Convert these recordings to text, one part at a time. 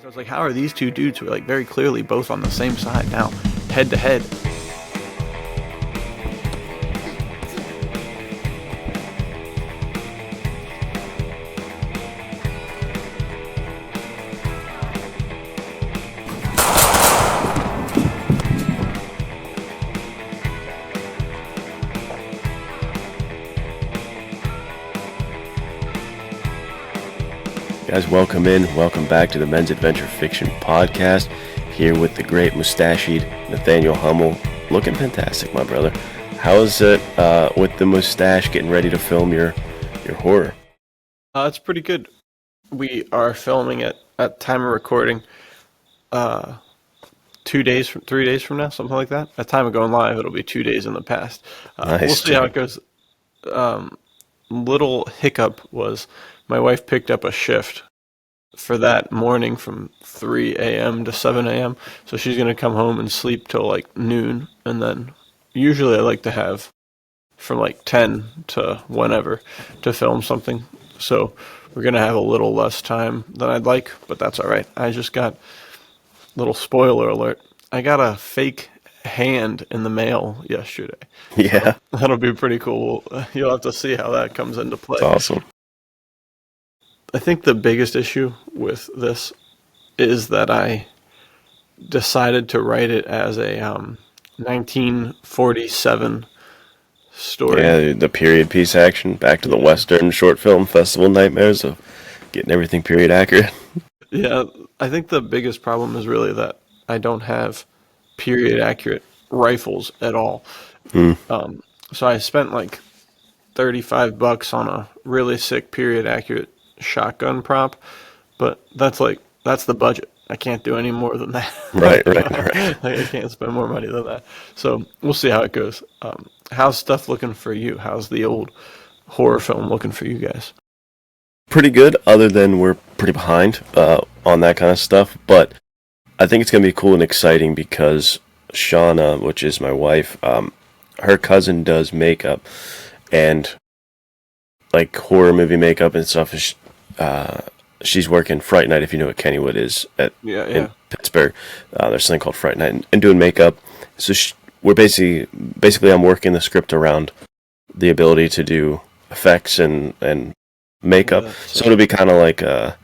So it's like, how are these two dudes who are like very clearly both on the same side now, head to head? Guys, welcome back to the Men's Adventure Fiction Podcast, here with the great mustachioed Nathanael Hummel. Looking fantastic, my brother. How is it with the mustache getting ready to film your horror? It's pretty good. We are filming it at time of recording 3 days from now, something like that. At time of going live, it'll be 2 days in the past. Nice, we'll see how it goes. Little hiccup was my wife picked up a shift for that morning from 3 a.m. to 7 a.m. So she's going to come home and sleep till like noon. And then usually I like to have from like 10 to whenever to film something. So we're going to have a little less time than I'd like, but that's all right. I just got, little spoiler alert, I got a fake hand in the mail yesterday. Yeah. So that'll be pretty cool. You'll have to see how that comes into play. That's awesome. I think the biggest issue with this is that I decided to write it as a 1947 story. Yeah, the period piece action, back to the Western short film festival nightmares of getting everything period accurate. Yeah, I think the biggest problem is really that I don't have period accurate rifles at all. So I spent like $35 on a really sick period accurate shotgun prop, but that's the budget. I can't do any more than that. Right. Like, I can't spend more money than that. So we'll see how it goes. How's stuff looking for you? How's the old horror film looking for you guys? Pretty good, other than we're pretty behind on that kind of stuff, but I think it's going to be cool and exciting because Shauna, which is my wife, her cousin does makeup and like horror movie makeup and stuff. She's working Fright Night, if you know what Kennywood is in Pittsburgh. There's something called Fright Night and doing makeup. So we're basically I'm working the script around the ability to do effects and makeup. So it'll be kind of like a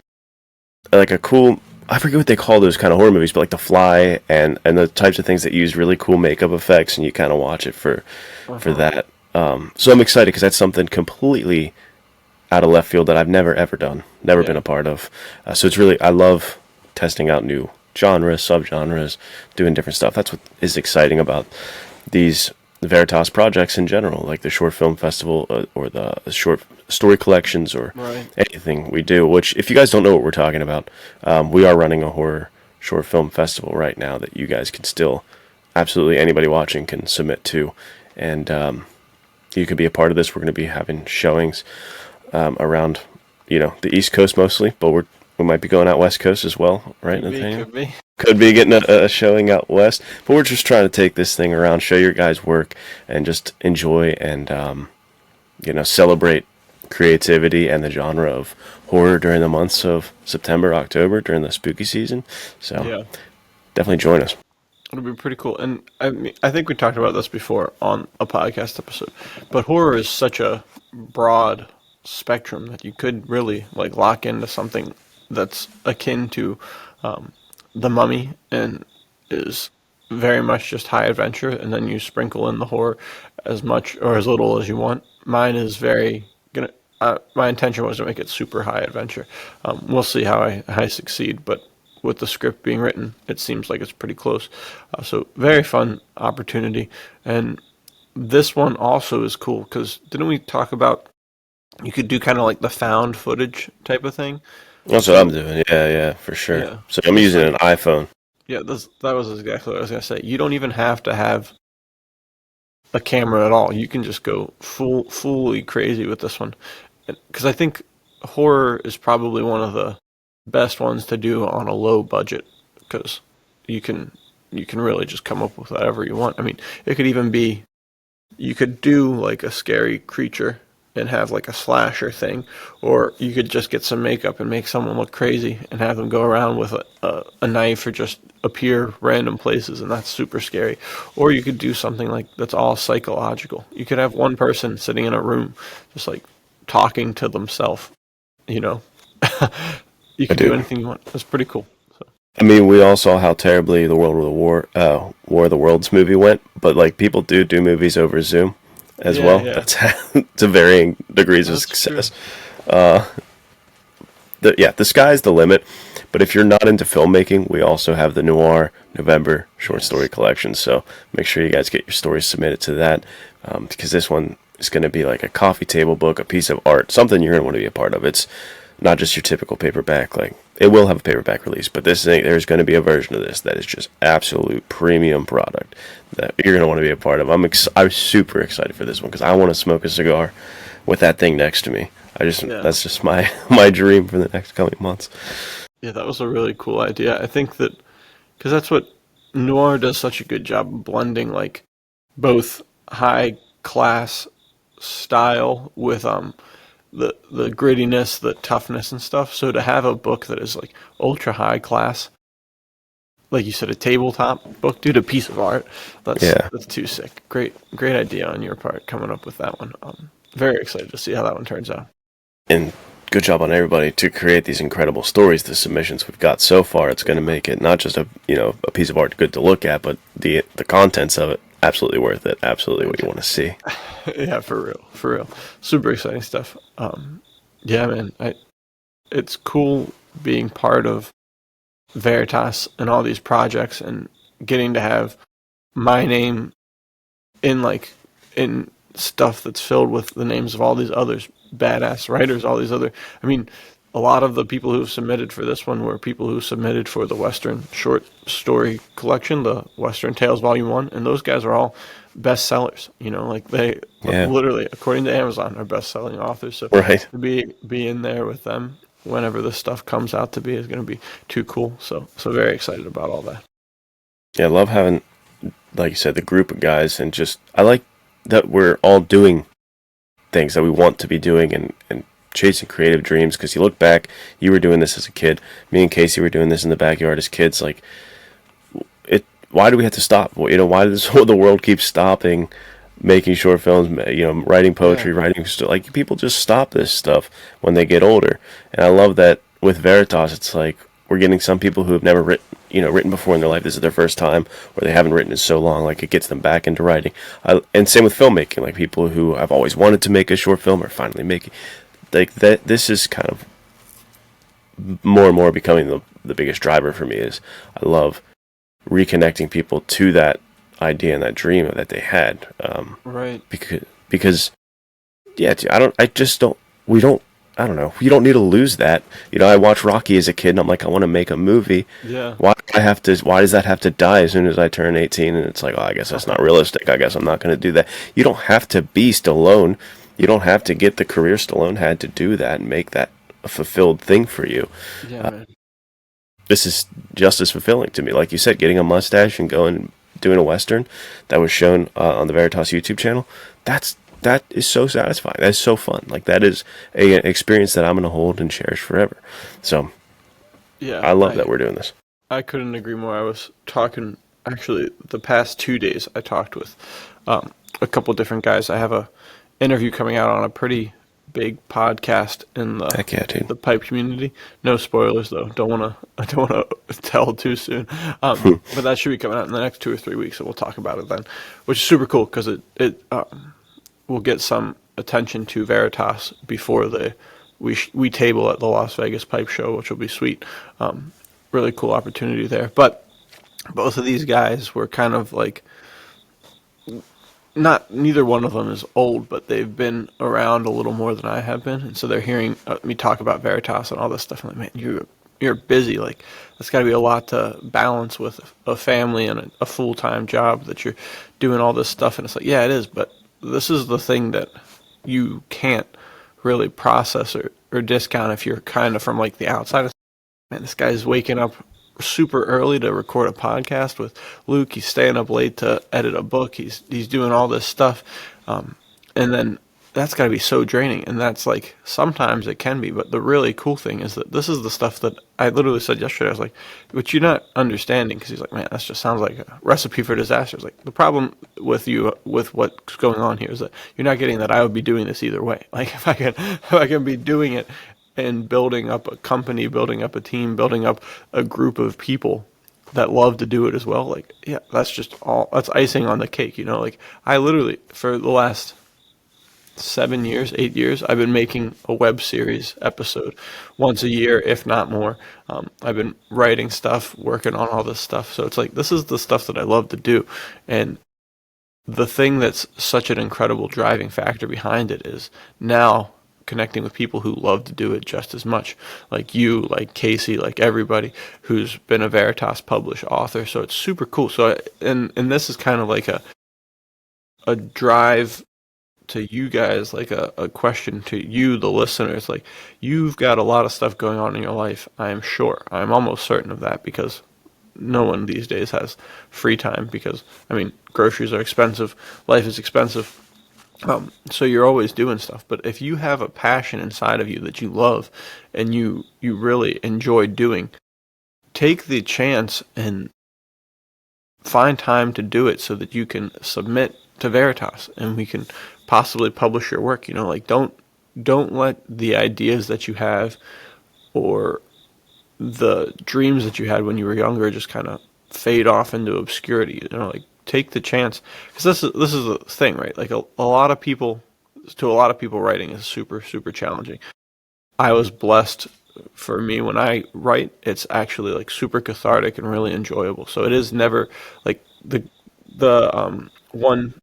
cool, I forget what they call those kind of horror movies, but like The Fly and the types of things that use really cool makeup effects, and you kind of watch it for that. So I'm excited because that's something completely out of left field that I've never ever done, been a part of. So it's really, I love testing out new genres, subgenres, doing different stuff. That's what is exciting about these VERITAS projects in general, like the short film festival or the short story collections or anything we do. Which, if you guys don't know what we're talking about, we are running a horror short film festival right now that you guys can still, absolutely anybody watching can submit to, and you could be a part of this. We're going to be having showings around, the East Coast mostly, but we might be going out West Coast as well, right, Nathaniel? Could be getting a showing out west, but we're just trying to take this thing around, show your guys' work, and just enjoy and celebrate creativity and the genre of horror during the months of September, October, during the spooky season. So definitely join us. It'll be pretty cool. And I think we talked about this before on a podcast episode, but horror is such a broad spectrum that you could really like lock into something that's akin to The Mummy and is very much just high adventure, and then you sprinkle in the horror as much or as little as you want. Mine is my intention was to make it super high adventure. We'll see how I succeed, but with the script being written, it seems like it's pretty close. So very fun opportunity. And this one also is cool because didn't we talk about you could do kind of like the found footage type of thing? That's what I'm doing. Yeah, for sure. Yeah. So I'm using an iPhone. Yeah, that was exactly what I was going to say. You don't even have to have a camera at all. You can just go fully crazy with this one. Because I think horror is probably one of the best ones to do on a low budget because you can really just come up with whatever you want. I mean, it could even be, you could do like a scary creature and have like a slasher thing, or you could just get some makeup and make someone look crazy and have them go around with a knife or just appear random places, and that's super scary. Or you could do something like that's all psychological. You could have one person sitting in a room just like talking to themselves, you know. You I can do do. anything you want. That's pretty cool. So, I mean, we all saw how terribly the World War, War of the Worlds movie went, but like people do movies over Zoom as yeah, well. yeah, That's to varying degrees of that's true. success. The sky's the limit. But if you're not into filmmaking, we also have the Noir November short story Yes. collection. So make sure you guys get your stories submitted to that, because this one is going to be like a coffee table book, a piece of art, something you're going to want to be a part of. It's not just your typical paperback. Like it will have a paperback release, but there's going to be a version of this that is just absolute premium product that you're going to want to be a part of. I'm super excited for this one because I want to smoke a cigar with that thing next to me. Yeah. That's just my my dream for the next coming months. Yeah, that was a really cool idea. I think that because that's what noir does such a good job of blending like both high class style with the grittiness, the toughness and stuff. So to have a book that is like ultra high class, like you said, a tabletop book, dude, a piece of art. Yeah. That's too sick. Great idea on your part coming up with that one. Very excited to see how that one turns out. And good job on everybody to create these incredible stories. The submissions we've got so far, it's going to make it not just a piece of art good to look at, but the contents of it absolutely worth it. Absolutely what you want to see. Yeah, for real. Super exciting stuff. Yeah, man, it's cool being part of Veritas and all these projects and getting to have my name in in stuff that's filled with the names of all these others badass writers, all these other. I mean, a lot of the people who've submitted for this one were people who submitted for the Western short story collection, the Western Tales Volume 1, and those guys are all bestsellers. Like they Yeah. literally, according to Amazon, are best-selling authors. So Right. to be in there with them whenever this stuff comes out to be is going to be too cool. So very excited about all that. Yeah, I love having, like you said, the group of guys, and just I like that we're all doing things that we want to be doing and chasing creative dreams. Because you look back, you were doing this as a kid. Me and Casey were doing this in the backyard as kids. Like, why do we have to stop? Well, why does the world keep stopping making short films? Writing poetry, Yeah. writing like people just stop this stuff when they get older. And I love that with Veritas, it's like we're getting some people who have never written before in their life. This is their first time, or they haven't written in so long. Like it gets them back into writing. And same with filmmaking. Like people who have always wanted to make a short film are finally making. Like that. This is kind of more and more becoming the biggest driver for me. Is I love reconnecting people to that idea and that dream that they had. Right. Because yeah, we don't. I don't know. You don't need to lose that. I watched Rocky as a kid, and I'm like, I want to make a movie. Yeah. Why does that have to die as soon as I turn 18? And it's like, oh, I guess that's not realistic. I guess I'm not going to do that. You don't have to be Stallone. You don't have to get the career Stallone had to do that and make that a fulfilled thing for you. Yeah, man. This is just as fulfilling to me. Like you said, getting a mustache and going doing a Western that was shown on the Veritas YouTube channel, that is so satisfying. That's so fun. Like that is an experience that I'm going to hold and cherish forever. So Yeah. I love that we're doing this. I couldn't agree more. I was talking, actually, the past 2 days, I talked with a couple different guys. I have a interview coming out on a pretty big podcast in Heck yeah, dude. the pipe community. No spoilers though. I don't wanna tell too soon. But that should be coming out in the next 2 or 3 weeks, so we'll talk about it then, which is super cool because it will get some attention to Veritas before we table at the Las Vegas Pipe Show, which will be sweet. Really cool opportunity there. But both of these guys were kind of like neither one of them is old, but they've been around a little more than I have been, and so they're hearing me talk about Veritas and all this stuff. I'm like, man, you're busy. Like that's got to be a lot to balance with a family and a full-time job that you're doing all this stuff. And it's like, yeah, it is, but this is the thing that you can't really process or discount if you're kind of from like the outside. Man, this guy's waking up super early to record a podcast with Luke. He's staying up late to edit a book. He's doing all this stuff, and then that's got to be so draining. And that's like, sometimes it can be, but the really cool thing is that this is the stuff that I literally said yesterday. I was like, which you're not understanding, because he's like, man, that just sounds like a recipe for disaster. It's like, the problem with you, with what's going on here, is that you're not getting that I would be doing this either way. Like, if I can be doing it and building up a company, building up a team, building up a group of people that love to do it as well, like, yeah, that's icing on the cake, like, I literally, for the last 7 years, 8 years, I've been making a web series episode once a year, if not more. I've been writing stuff, working on all this stuff. So it's like, this is the stuff that I love to do. And the thing that's such an incredible driving factor behind it is now connecting with people who love to do it just as much. Like you, like Casey, like everybody who's been a VERITAS published author. So it's super cool. So, and this is kind of like a drive to you guys, like a question to you, the listeners. Like, you've got a lot of stuff going on in your life, I am sure. I'm almost certain of that, because no one these days has free time, because, I mean, groceries are expensive, life is expensive. So you're always doing stuff. But if you have a passion inside of you that you love and you really enjoy doing, take the chance and find time to do it so that you can submit to VERITAS and we can possibly publish your work. Like, don't let the ideas that you have or the dreams that you had when you were younger just kind of fade off into obscurity. Like, take the chance, because this is the thing, right? Like, a lot of people, to a lot of people, writing is super, super challenging. I was blessed. For me, when I write, it's actually like super cathartic and really enjoyable. So it is never like the one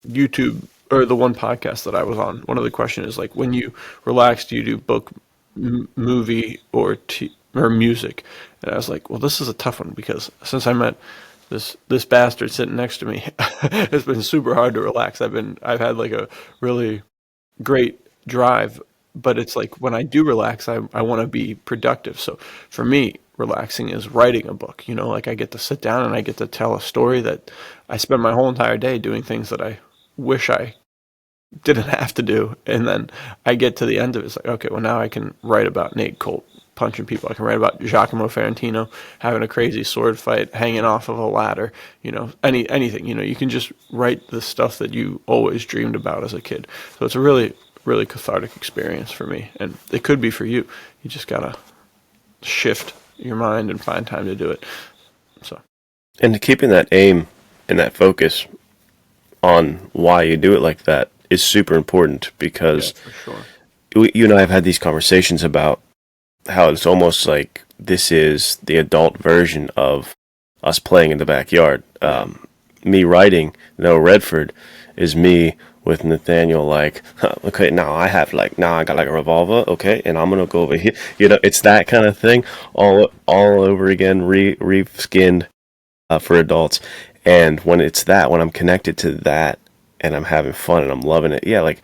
YouTube or the one podcast that I was on. One of the questions is like, when you relax, do you do book, movie, or music? And I was like, well, this is a tough one, because since I met this bastard sitting next to me, it's been super hard to relax. I've had like a really great drive, but it's like, when I do relax, I want to be productive. So for me, relaxing is writing a book. Like, I get to sit down and I get to tell a story that I spend my whole entire day doing things that I wish I didn't have to do. And then I get to the end of it, it's like, okay, well, now I can write about Nate Colt punching people. I can write about Giacomo Ferrantino having a crazy sword fight, hanging off of a ladder, anything. You can just write the stuff that you always dreamed about as a kid. So it's a really, really cathartic experience for me, and it could be for you. You just gotta shift your mind and find time to do it. So, and keeping that aim and that focus on why you do it like that is super important, because yeah, for sure. You and I have had these conversations about how it's almost like this is the adult version of us playing in the backyard. Me writing No Redford is me with Nathanael, like, okay, now I got like a revolver, okay, and I'm gonna go over here. It's that kind of thing, all over again, re-skinned for adults. And when I'm connected to that, and I'm having fun and I'm loving it, yeah, like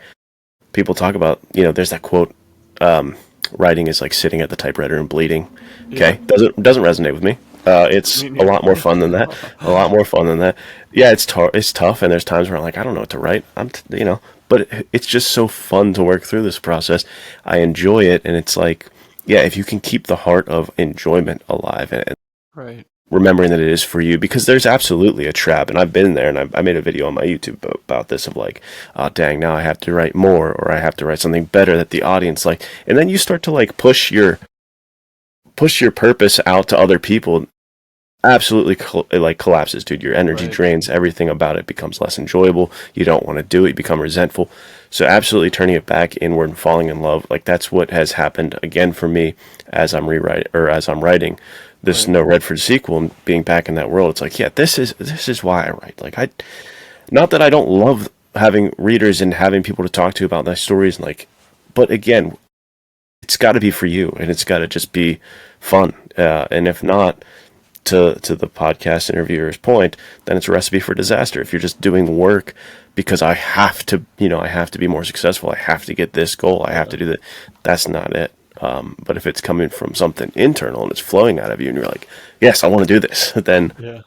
people talk about, there's that quote, writing is like sitting at the typewriter and bleeding. Okay, yeah. Doesn't resonate with me. It's a lot more fun than that. A lot more fun than that. Yeah, it's tough, and there's times where I'm like, I don't know what to write. But it's just so fun to work through this process. I enjoy it, and it's like, yeah, if you can keep the heart of enjoyment alive and right, remembering that it is for you, because there's absolutely a trap, and I've been there, and I made a video on my YouTube about this, of like, oh dang, now I have to write more, or I have to write something better that the audience like, and then you start to like push your purpose out to other people. Absolutely collapses, dude. Your energy drains, everything about it becomes less enjoyable. You don't want to do it, you become resentful. So absolutely turning it back inward and falling in love, like that's what has happened again for me as I'm writing this No Redford sequel and being back in that world. It's like, yeah, this is why I write. Like, not that I don't love having readers and having people to talk to about my stories, but again, it's got to be for you, and it's got to just be fun. And if not, to the podcast interviewer's point, then it's a recipe for disaster. If you're just doing work because I have to be more successful, I have to get this goal, I have to do that, that's not it. But if it's coming from something internal and it's flowing out of you and you're like, yes, I want to do this, then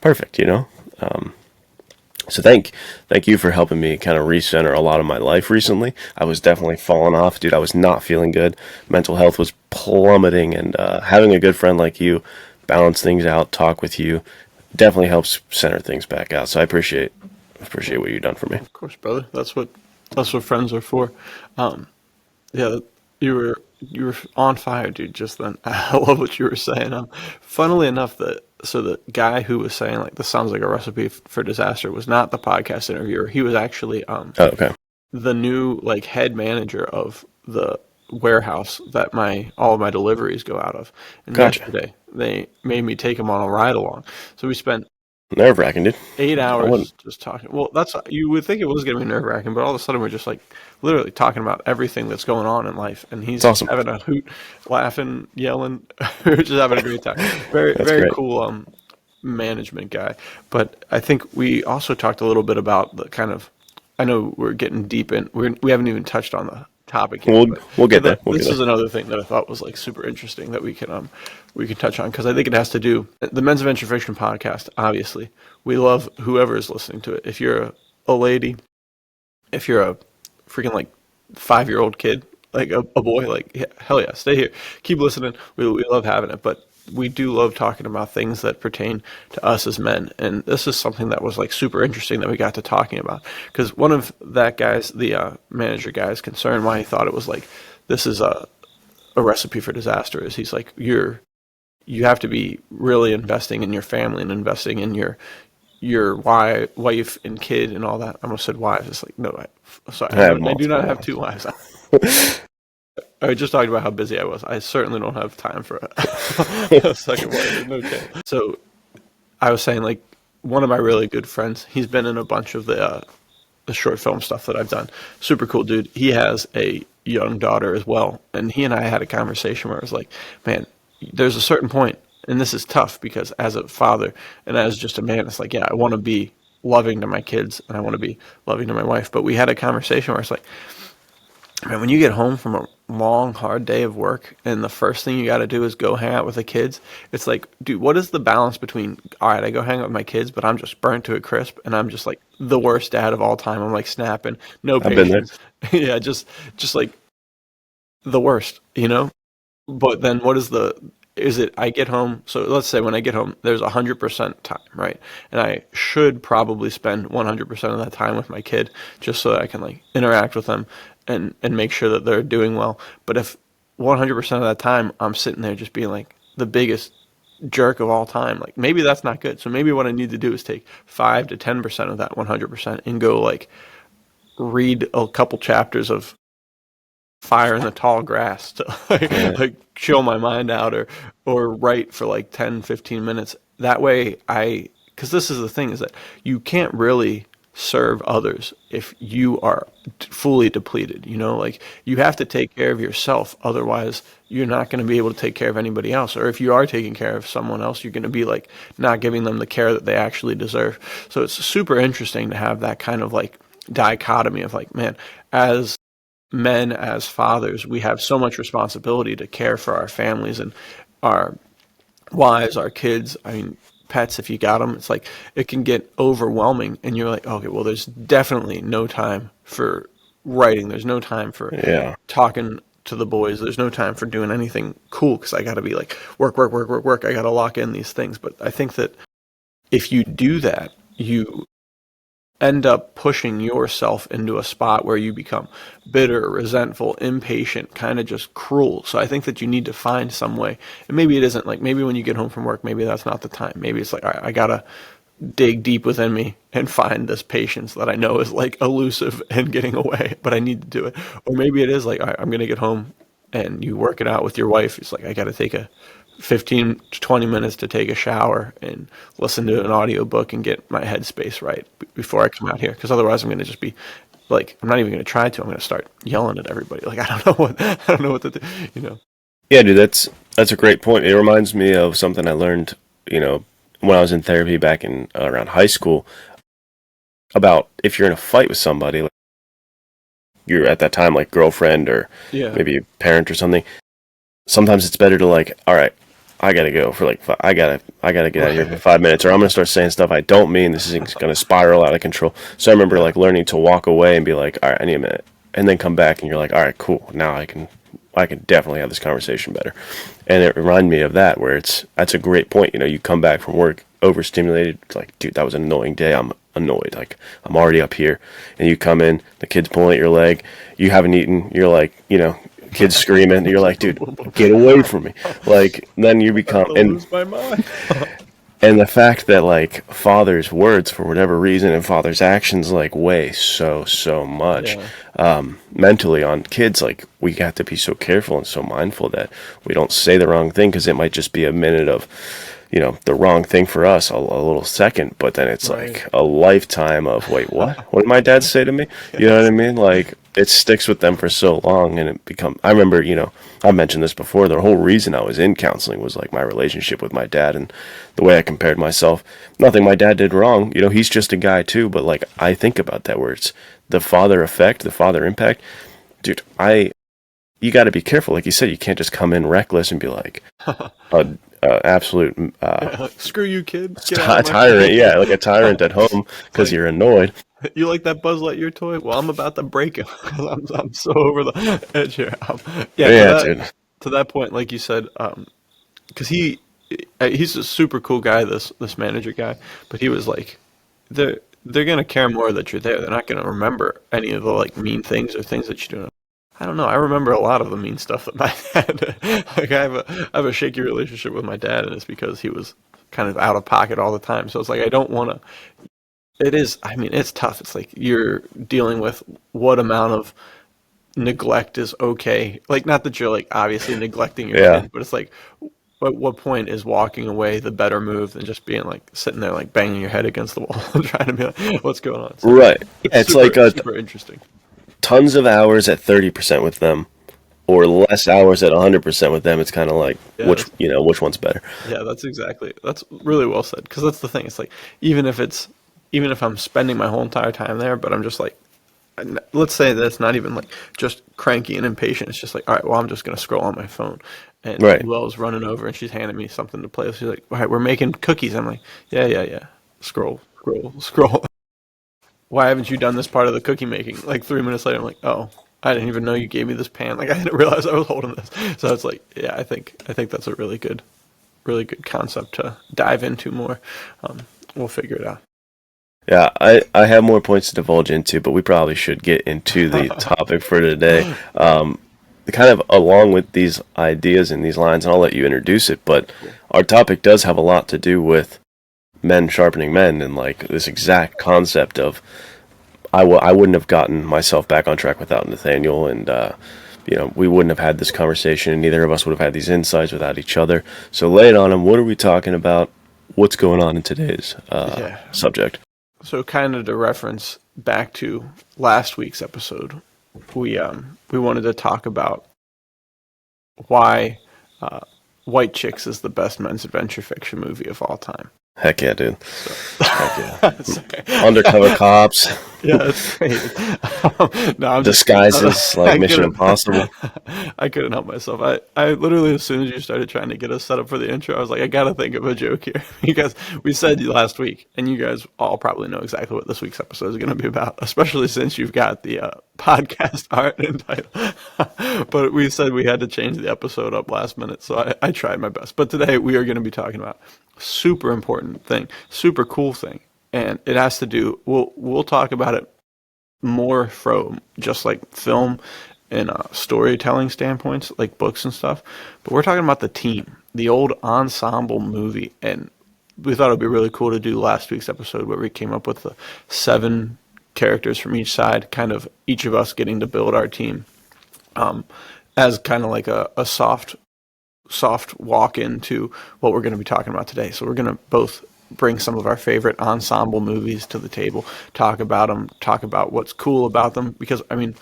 perfect, So thank you for helping me kind of recenter a lot of my life recently. I was definitely falling off, dude. I was not feeling good. Mental health was plummeting, and having a good friend like you balance things out, talk with you, definitely helps center things back out. So I appreciate what you've done for me. Of course, brother. That's what friends are for. Um, yeah, you were on fire, dude. Just then, I love what you were saying. Funnily enough, the guy who was saying like this sounds like a recipe for disaster was not the podcast interviewer. He was actually Oh, okay, the new like head manager of the warehouse that my all of my deliveries go out of. And gotcha. yesterday they made me take him on a ride along. So we spent Nerve wracking, dude. eight I wouldn't. hours just talking. Well, that's you would think it was going to be nerve wracking, but all of a sudden we're just like literally talking about everything that's going on in life, and It's he's awesome. having a hoot, laughing, yelling, we're just having a great time. Very That's very great. cool management guy. But I think we also talked a little bit about the kind of. I know we're getting deep in. We haven't even touched on the topic yet, We'll but we'll get there. that We'll get this there. is another thing that I thought was like super interesting that we can touch on because I think it has to do the Men's Adventure Fiction podcast. Obviously, we love whoever is listening to it. If you're a lady, if you're a freaking like 5 year old kid, like a boy, like yeah, hell yeah, stay here, keep listening. We love having it, but we do love talking about things that pertain to us as men, and this is something that was like super interesting that we got to talking about because one of that guy's the manager guy's concern why he thought it was like this is a recipe for disaster is he's like you have to be really investing in your family and investing in your wife and kid and all that. I almost said wives. It's like no, sorry, I have I do not multiple have ones. two wives. I just talked about how busy I was. I certainly don't have time for a second wife. There's no chance. So I was saying like one of my really good friends. He's been in a bunch of the short film stuff that I've done. Super cool dude. He has a young daughter as well, and he and I had a conversation where I was like, man, there's a certain point, and this is tough because as a father and as just a man, it's like, yeah, I want to be loving to my kids and I want to be loving to my wife. But we had a conversation where it's like, man, when you get home from a long, hard day of work and the first thing you got to do is go hang out with the kids, it's like, dude, what is the balance between, all right, I go hang out with my kids, but I'm just burnt to a crisp and I'm just like the worst dad of all time. I'm like snapping, no I've been there. patience. Yeah, just like the worst, you know? But then what is is it I get home, so let's say when I get home, there's 100% time, right? And I should probably spend 100% of that time with my kid just so that I can like interact with them and make sure that they're doing well. But if 100% of that time I'm sitting there just being like the biggest jerk of all time, like maybe that's not good. So maybe what I need to do is take 5 to 10% of that 100% and go like read a couple chapters of Fire in the Tall Grass to Yeah. like chill my mind out or write for like 10, 15 minutes. That way because this is the thing is that you can't really serve others if you are fully depleted, you know, like you have to take care of yourself. Otherwise you're not going to be able to take care of anybody else. Or if you are taking care of someone else, you're going to be like not giving them the care that they actually deserve. So it's super interesting to have that kind of like dichotomy of like, man, as men, as fathers, we have so much responsibility to care for our families and our wives, our kids. I mean, pets, if you got them, it's like it can get overwhelming. And you're like, okay, well, there's definitely no time for writing. There's no time for Yeah. talking to the boys. There's no time for doing anything cool because I got to be like, work, work, work, work, work. I got to lock in these things. But I think that if you do that, you end up pushing yourself into a spot where you become bitter, resentful, impatient, kind of just cruel. So I think that you need to find some way. And maybe it isn't like maybe when you get home from work, maybe that's not the time. Maybe it's like, all right, I gotta dig deep within me and find this patience that I know is like elusive and getting away, but I need to do it. Or maybe it is like, all right, I'm gonna get home and you work it out with your wife. It's like I gotta take a 15 to 20 minutes to take a shower and listen to an audiobook and get my headspace right before I come out here. Because otherwise, I'm going to just be like, I'm not even going to try to. I'm going to start yelling at everybody. Like, I don't know what to do, you know? Yeah, dude, that's a great point. It reminds me of something I learned, when I was in therapy back in around high school about if you're in a fight with somebody, like you're at that time like girlfriend or Yeah. maybe a parent or something. Sometimes it's better to like, all right, I gotta go for like I gotta get out of here for 5 minutes, or I'm gonna start saying stuff I don't mean. This is gonna spiral out of control. So I remember like learning to walk away and be like, all right, I need a minute, and then come back, and you're like, all right, cool. Now I can definitely have this conversation better. And it reminded me of that, where that's a great point. You know, you come back from work overstimulated. It's like, dude, that was an annoying day. I'm annoyed. Like, I'm already up here. And you come in, the kid's pulling at your leg. You haven't eaten. You're like, you know, kids screaming. And you're like, dude, get away from me. Like, then you become, I'll lose my mind. and the fact that like father's words for whatever reason and father's actions like weigh so much mentally on kids. Like, we got to be so careful and so mindful that we don't say the wrong thing, because it might just be a minute of, you know, the wrong thing for us, a little second, but then it's like a lifetime of, wait, what did my dad say to me? You know what I mean? Like, it sticks with them for so long, and I remember, you know, I've mentioned this before, the whole reason I was in counseling was like my relationship with my dad and the way I compared myself. Nothing my dad did wrong, you know, he's just a guy too, but like, I think about that, where it's the father effect, the father impact. Dude, you got to be careful. Like you said, you can't just come in reckless and be like absolute like, screw you, kid. Get out tyrant. Yeah, like a tyrant at home because you're annoyed. You like that Buzz Lightyear toy? Well, I'm about to break it. I'm so over the edge here. Dude. To that point, like you said, because he's a super cool guy, this manager guy, but he was like, they're gonna care more that you're there. They're not gonna remember any of the like mean things or things that you do. I don't know. I remember a lot of the mean stuff that my dad did. Like, I have a shaky relationship with my dad, and it's because he was kind of out of pocket all the time. So it's like, I don't want to. It is. I mean, it's tough. It's like you're dealing with what amount of neglect is okay. Like, not that you're like obviously neglecting your kid, but it's like, at what point is walking away the better move than just being like sitting there like banging your head against the wall and trying to be like, what's going on? So right. It's super, like super interesting. Tons of hours at 30% with them, or less hours at 100% with them. It's kind of like which one's better. Yeah, that's really well said, because that's the thing. It's like, even if I'm spending my whole entire time there, but I'm just like, let's say that it's not even like just cranky and impatient. It's just like, all right, well, I'm just gonna scroll on my phone. And Luell's running over and she's handing me something to play with. She's like, all right, we're making cookies. I'm like, yeah. Scroll. Why haven't you done this part of the cookie making? Like 3 minutes later, I'm like, oh, I didn't even know you gave me this pan. Like, I didn't realize I was holding this. So it's like, yeah, I think that's a really good concept to dive into more. We'll figure it out. Yeah, I have more points to divulge into, but we probably should get into the topic for today. Kind of along with these ideas and these lines, and I'll let you introduce it, but our topic does have a lot to do with men sharpening men, and like this exact concept of I wouldn't have gotten myself back on track without Nathanael, and you know, we wouldn't have had this conversation, and neither of us would have had these insights without each other. So lay it on him. What are we talking about? What's going on in today's subject? So kind of to reference back to last week's episode, we wanted to talk about why White Chicks is the best men's adventure fiction movie of all time. Heck yeah, dude. Heck yeah. Undercover cops. Yeah, that's great. No, I'm disguises like Mission Impossible. I couldn't help myself. I literally, as soon as you started trying to get us set up for the intro, I was like, I gotta think of a joke here. Because we said last week, and you guys all probably know exactly what this week's episode is going to be about, especially since you've got the podcast art and title. But we said we had to change the episode up last minute, so I tried my best. But today we are going to be talking about super important thing, super cool thing, and it has to do. We'll talk about it more from just like film and storytelling standpoints, like books and stuff. But we're talking about the team, the old Ensemble movie, and we thought it'd be really cool to do last week's episode where we came up with the 7 characters from each side, kind of each of us getting to build our team as kind of like a soft walk into what we're going to be talking about today. So we're going to both bring some of our favorite ensemble movies to the table, talk about them, talk about what's cool about them. Because, I mean,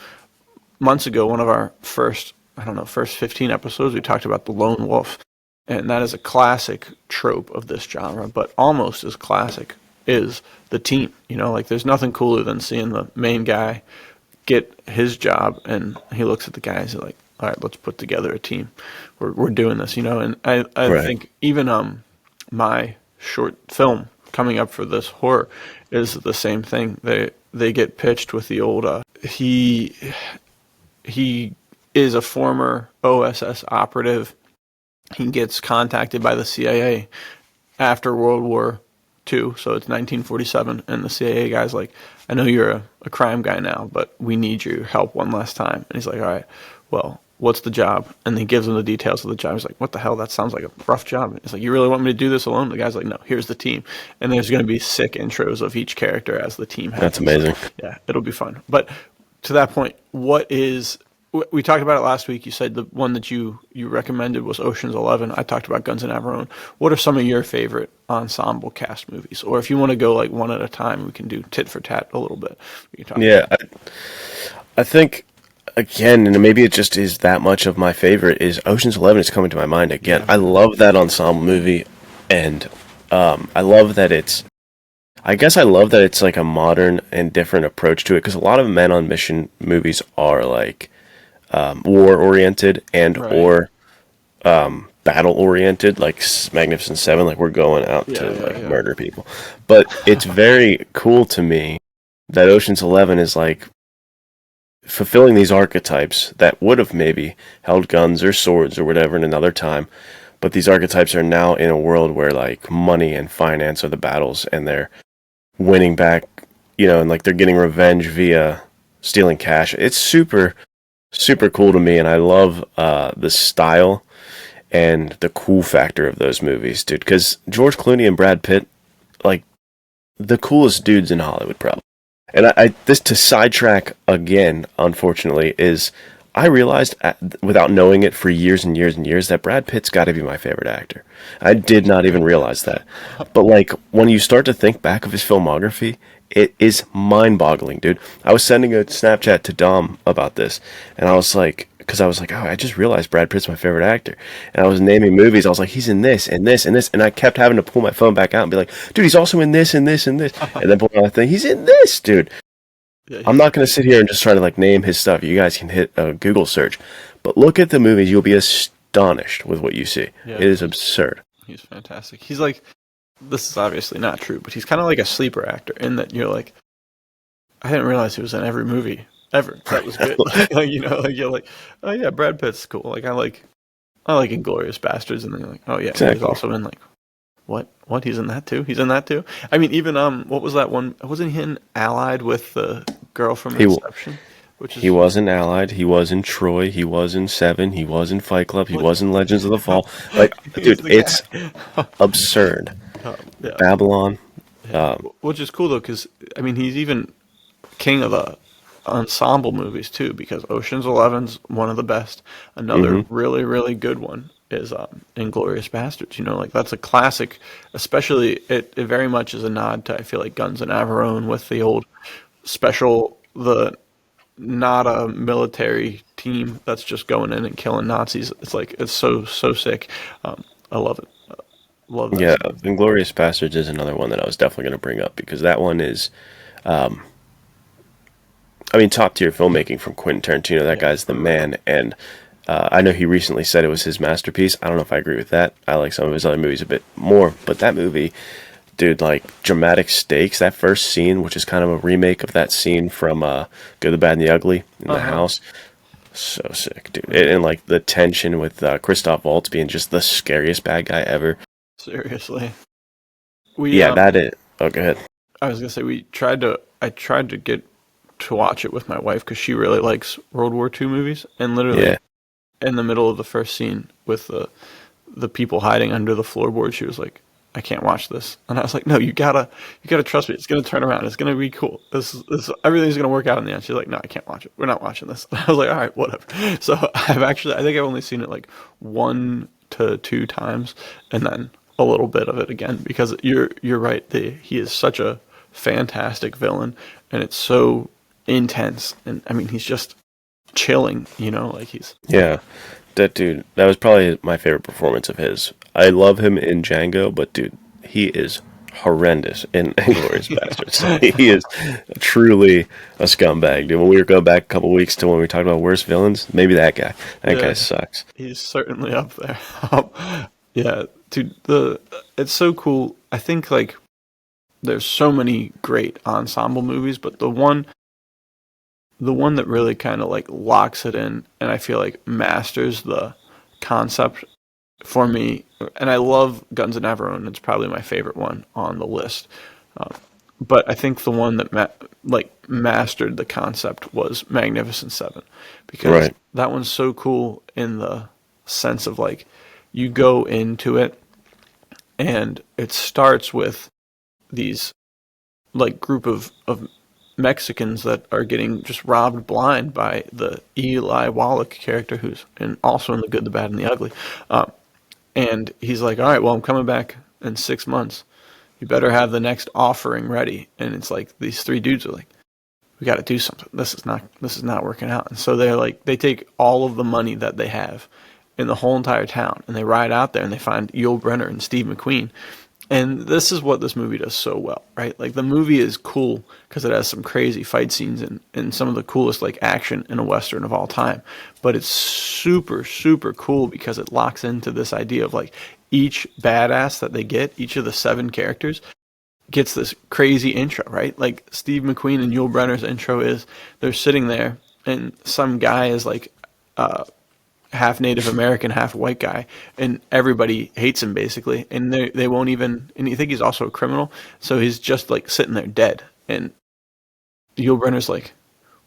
months ago, one of our first 15 episodes, we talked about the lone wolf. And that is a classic trope of this genre, but almost as classic is the team. You know, like there's nothing cooler than seeing the main guy get his job and he looks at the guys and like, all right, let's put together a team. We're doing this, you know. And I Right. think even my short film coming up for this horror is the same thing. They get pitched with the old he is a former OSS operative. He gets contacted by the CIA after World War II, so it's 1947, and the CIA guy's like, I know you're a crime guy now, but we need your help one last time. And he's like, all right, well, what's the job? And he gives him the details of the job. He's like, what the hell? That sounds like a rough job. He's like, you really want me to do this alone? The guy's like, no, here's the team. And there's going to be sick intros of each character as the team happens. That's amazing. So, yeah, it'll be fun. But to that point, we talked about it last week. You said the one that you recommended was Ocean's 11. I talked about Guns and Navarone. What are some of your favorite ensemble cast movies? Or if you want to go like one at a time, we can do tit for tat a little bit. We can talk about I think, again, and maybe it just is that much of my favorite, is Ocean's 11 is coming to my mind again. Yeah. I love that ensemble movie, and I love that it's like a modern and different approach to it, because a lot of men on mission movies are like war-oriented and Right. or battle-oriented, like Magnificent Seven, like we're going out to murder people. But it's very cool to me that Ocean's 11 is like fulfilling these archetypes that would have maybe held guns or swords or whatever in another time, but these archetypes are now in a world where like money and finance are the battles, and they're winning back, you know, and like they're getting revenge via stealing cash. It's super, super cool to me, and I love the style and the cool factor of those movies, dude. Because George Clooney and Brad Pitt, like the coolest dudes in Hollywood, probably. And this, to sidetrack again, unfortunately, is I realized without knowing it for years and years and years that Brad Pitt's got to be my favorite actor. I did not even realize that. But like when you start to think back of his filmography, it is mind-boggling, dude. I was sending a Snapchat to Dom about this, and I was like, because I was like, oh, I just realized Brad Pitt's my favorite actor. And I was naming movies. I was like, he's in this and this and this. And I kept having to pull my phone back out and be like, dude, he's also in this and this and this. And then pull out the thing, he's in this, dude. Yeah, I'm not going to sit here and just try to like name his stuff. You guys can hit a Google search. But look at the movies. You'll be astonished with what you see. Yeah, it is absurd. He's fantastic. He's like, this is obviously not true, but he's kind of like a sleeper actor in that you're like, I didn't realize he was in every movie ever. That was good. Like, you know, like you're like, oh yeah, Brad Pitt's cool. Like I like Inglourious Basterds, and then you're like, oh yeah, exactly. He's also in like, what? He's in that too? He's in that too? I mean, even what was that one? Wasn't he allied with the girl from Inception? He was in Allied. He was in Troy. He was in Seven. He was in Fight Club. He was in Legends of the Fall. Like, dude, it's absurd. Yeah. Babylon. Which is cool though, because I mean, he's even king of the ensemble movies too, because Ocean's 11's one of the best. Another really, really good one is Inglourious Basterds. You know, like that's a classic. Especially, it very much is a nod to, I feel like, Guns and Navarone with the old special, not a military team that's just going in and killing Nazis. It's like, it's so sick. I love it. Love that. Yeah, Inglourious Basterds is another one that I was definitely going to bring up, because that one is, I mean, top tier filmmaking from Quentin Tarantino. That guy's the man, and I know he recently said it was his masterpiece. I don't know if I agree with that. I like some of his other movies a bit more, but that movie, dude, like dramatic stakes. That first scene, which is kind of a remake of that scene from Good, the Bad, and the Ugly in the house. So sick, dude. And like the tension with Christoph Waltz being just the scariest bad guy ever. Seriously. That is. Oh, go ahead. I was gonna say I tried to get to watch it with my wife because she really likes World War II movies, and literally in the middle of the first scene with the people hiding under the floorboard, she was like, I can't watch this. And I was like, no, you gotta trust me. It's gonna turn around. It's gonna be cool. This everything's gonna work out in the end. She's like, no, I can't watch it. We're not watching this. And I was like, all right, whatever. So I think I've only seen it like 1 to 2 times, and then a little bit of it again, because you're right. He is such a fantastic villain, and it's so intense. And I mean, he's just chilling, you know, like he's that dude. That was probably my favorite performance of his. I love him in Django, but dude, he is horrendous in Inglourious Basterds. He is truly a scumbag, dude. When we were going back a couple weeks to when we talked about worst villains, maybe that guy. That guy sucks. He's certainly up there. Yeah, dude, it's so cool. I think like there's so many great ensemble movies, but the one that really kind of like locks it in, and I feel like masters the concept for me, and I love Guns N' Everyone. It's probably my favorite one on the list. But I think the one that mastered the concept was Magnificent Seven, because that one's so cool in the sense of like you go into it, and it starts with these like group of Mexicans that are getting just robbed blind by the Eli Wallach character, who's also in The Good, the Bad, and the Ugly. And he's like, all right, well, I'm coming back in 6 months. You better have the next offering ready. And it's like these three dudes are like, we got to do something. This is not working out. And so they take all of the money that they have in the whole entire town, and they ride out there and they find Yul Brynner and Steve McQueen. And this is what this movie does so well, right? Like the movie is cool because it has some crazy fight scenes and some of the coolest like action in a Western of all time. But it's super, super cool because it locks into this idea of like each badass that they get, each of the 7 characters gets this crazy intro, right? Like Steve McQueen and Yul Brynner's intro is they're sitting there and some guy is like half Native American, half white guy, and everybody hates him basically, and they won't even, and you think he's also a criminal, so he's just like sitting there dead, and Yul Brynner's like,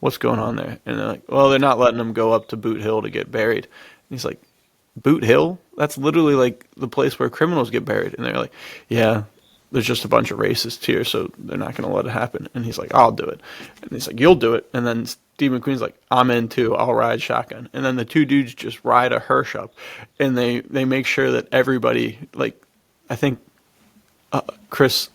what's going on there? And they're like, well, they're not letting him go up to Boot Hill to get buried. And he's like, Boot Hill? That's literally like the place where criminals get buried. And they're like, yeah, there's just a bunch of racists here, so they're not going to let it happen. And he's like, I'll do it. And he's like, you'll do it. And then Steve McQueen's like, I'm in too. I'll ride shotgun. And then the two dudes just ride a hearse up, and they make sure that everybody, like, I think Chris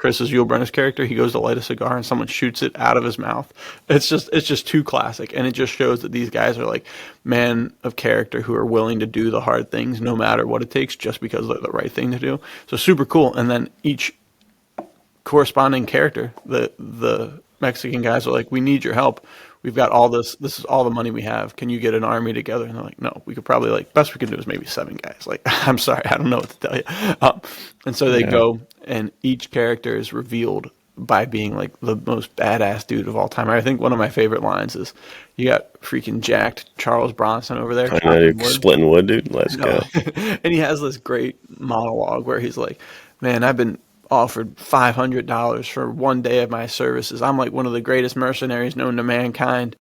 is Yul Brynner's character. He goes to light a cigar, and someone shoots it out of his mouth. It's just too classic, and it just shows that these guys are like men of character who are willing to do the hard things no matter what it takes, just because they're the right thing to do. So super cool. And then each corresponding character, the Mexican guys are like, we need your help. We've got all this. This is all the money we have. Can you get an army together? And they're like, no, we could probably, like, best we can do is maybe 7 guys. Like, I'm sorry, I don't know what to tell you. And so they go, and each character is revealed by being like the most badass dude of all time. I think one of my favorite lines is, you got freaking jacked Charles Bronson over there. Splitting wood, dude. Let's go. And he has this great monologue where he's like, man, I've been offered $500 for one day of my services. I'm like one of the greatest mercenaries known to mankind.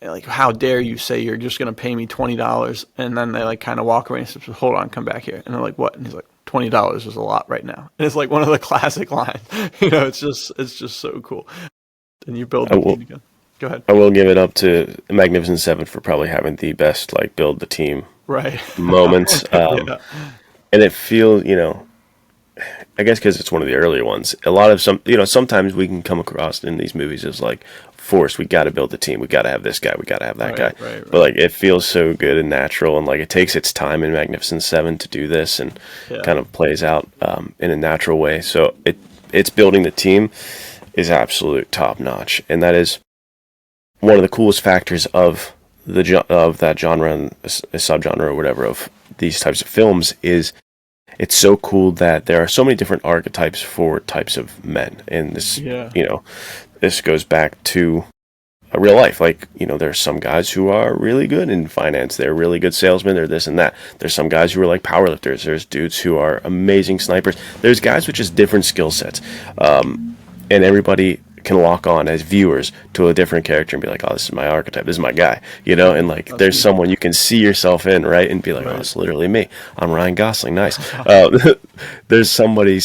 And like, how dare you say you're just going to pay me $20? And then they like kind of walk away and say, hold on, come back here. And they're like, what? And he's like, $20 is a lot right now. And it's like one of the classic lines. You know, it's just so cool. And you build the team again. Go ahead. I will give it up to Magnificent Seven for probably having the best like build the team moments. And it feels, you know, I guess because it's one of the earlier ones. A lot of sometimes we can come across in these movies as like forced. We got to build the team. We got to have this guy. We got to have that guy. Right. But like it feels so good and natural, and like it takes its time in Magnificent Seven to do this, and kind of plays out in a natural way. So it's building the team is absolute top notch, and that is one of the coolest factors of that genre and a subgenre or whatever of these types of films is. It's so cool that there are so many different archetypes for types of men. And this, you know, this goes back to real life. Like, you know, there's some guys who are really good in finance. They're really good salesmen. They're this and that. There's some guys who are like powerlifters. There's dudes who are amazing snipers. There's guys with just different skill sets. And everybody can lock on as viewers to a different character and be like, oh, this is my archetype, this is my guy, you know, and like there's someone you can see yourself in, right, and be like, oh, it's literally me, I'm Ryan Gosling, nice. There's somebody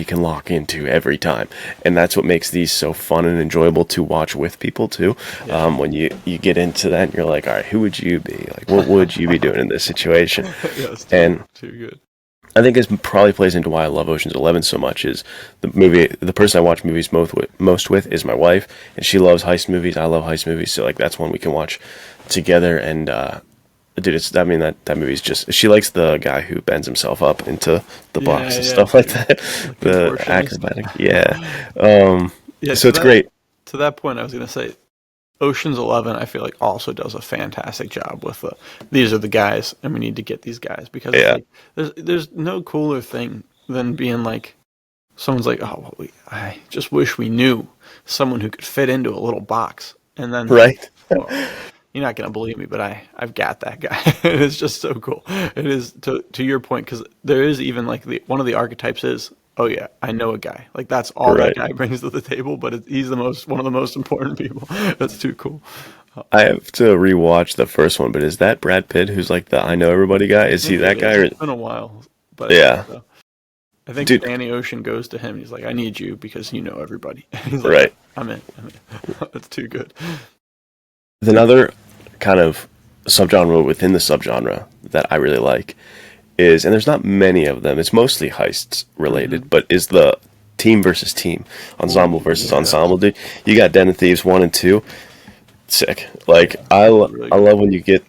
can lock into every time, and that's what makes these so fun and enjoyable to watch with people too. When you get into that and you're like, all right, who would you be, like what would you be doing in this situation? And too good. I think this probably plays into why I love Ocean's 11 so much. Is the person I watch movies most with is my wife, and she loves heist movies. I love heist movies, so like that's one we can watch together, and dude, I mean, that movie's just, she likes the guy who bends himself up into the box and stuff like that. Like The contortionist. acrobatic, yeah. Yeah, So it's great. to that point, I was gonna say, Ocean's 11, I feel like also does a fantastic job with these are the guys, and we need to get these guys because it's Yeah, like there's no cooler thing than being like someone's like, oh, well, I just wish we knew someone who could fit into a little box, and then they're like, right. well, you're not gonna believe me, but I've got that guy. It's just so cool. It is to your point because there is even like one of the archetypes is, oh yeah, I know a guy. Like that's all that Right. guy brings to the table, but he's one of the most important people. That's too cool. I have to rewatch the first one, but is that Brad Pitt who's like the I know everybody guy? Is he Maybe it that guy? is. Or, It's been a while, but I think yeah, so. I think dude. Danny Ocean goes to him. He's like, I need you because you know everybody. He's like, Right. I'm in. I'm in. That's too good. There's another kind of subgenre within the subgenre that I really like is, and there's not many of them. It's mostly heists related, but is the team versus team, ensemble Ooh, versus yeah. ensemble. Dude, you got Den of Thieves 1 and 2. Sick. Like Really I good. love when you get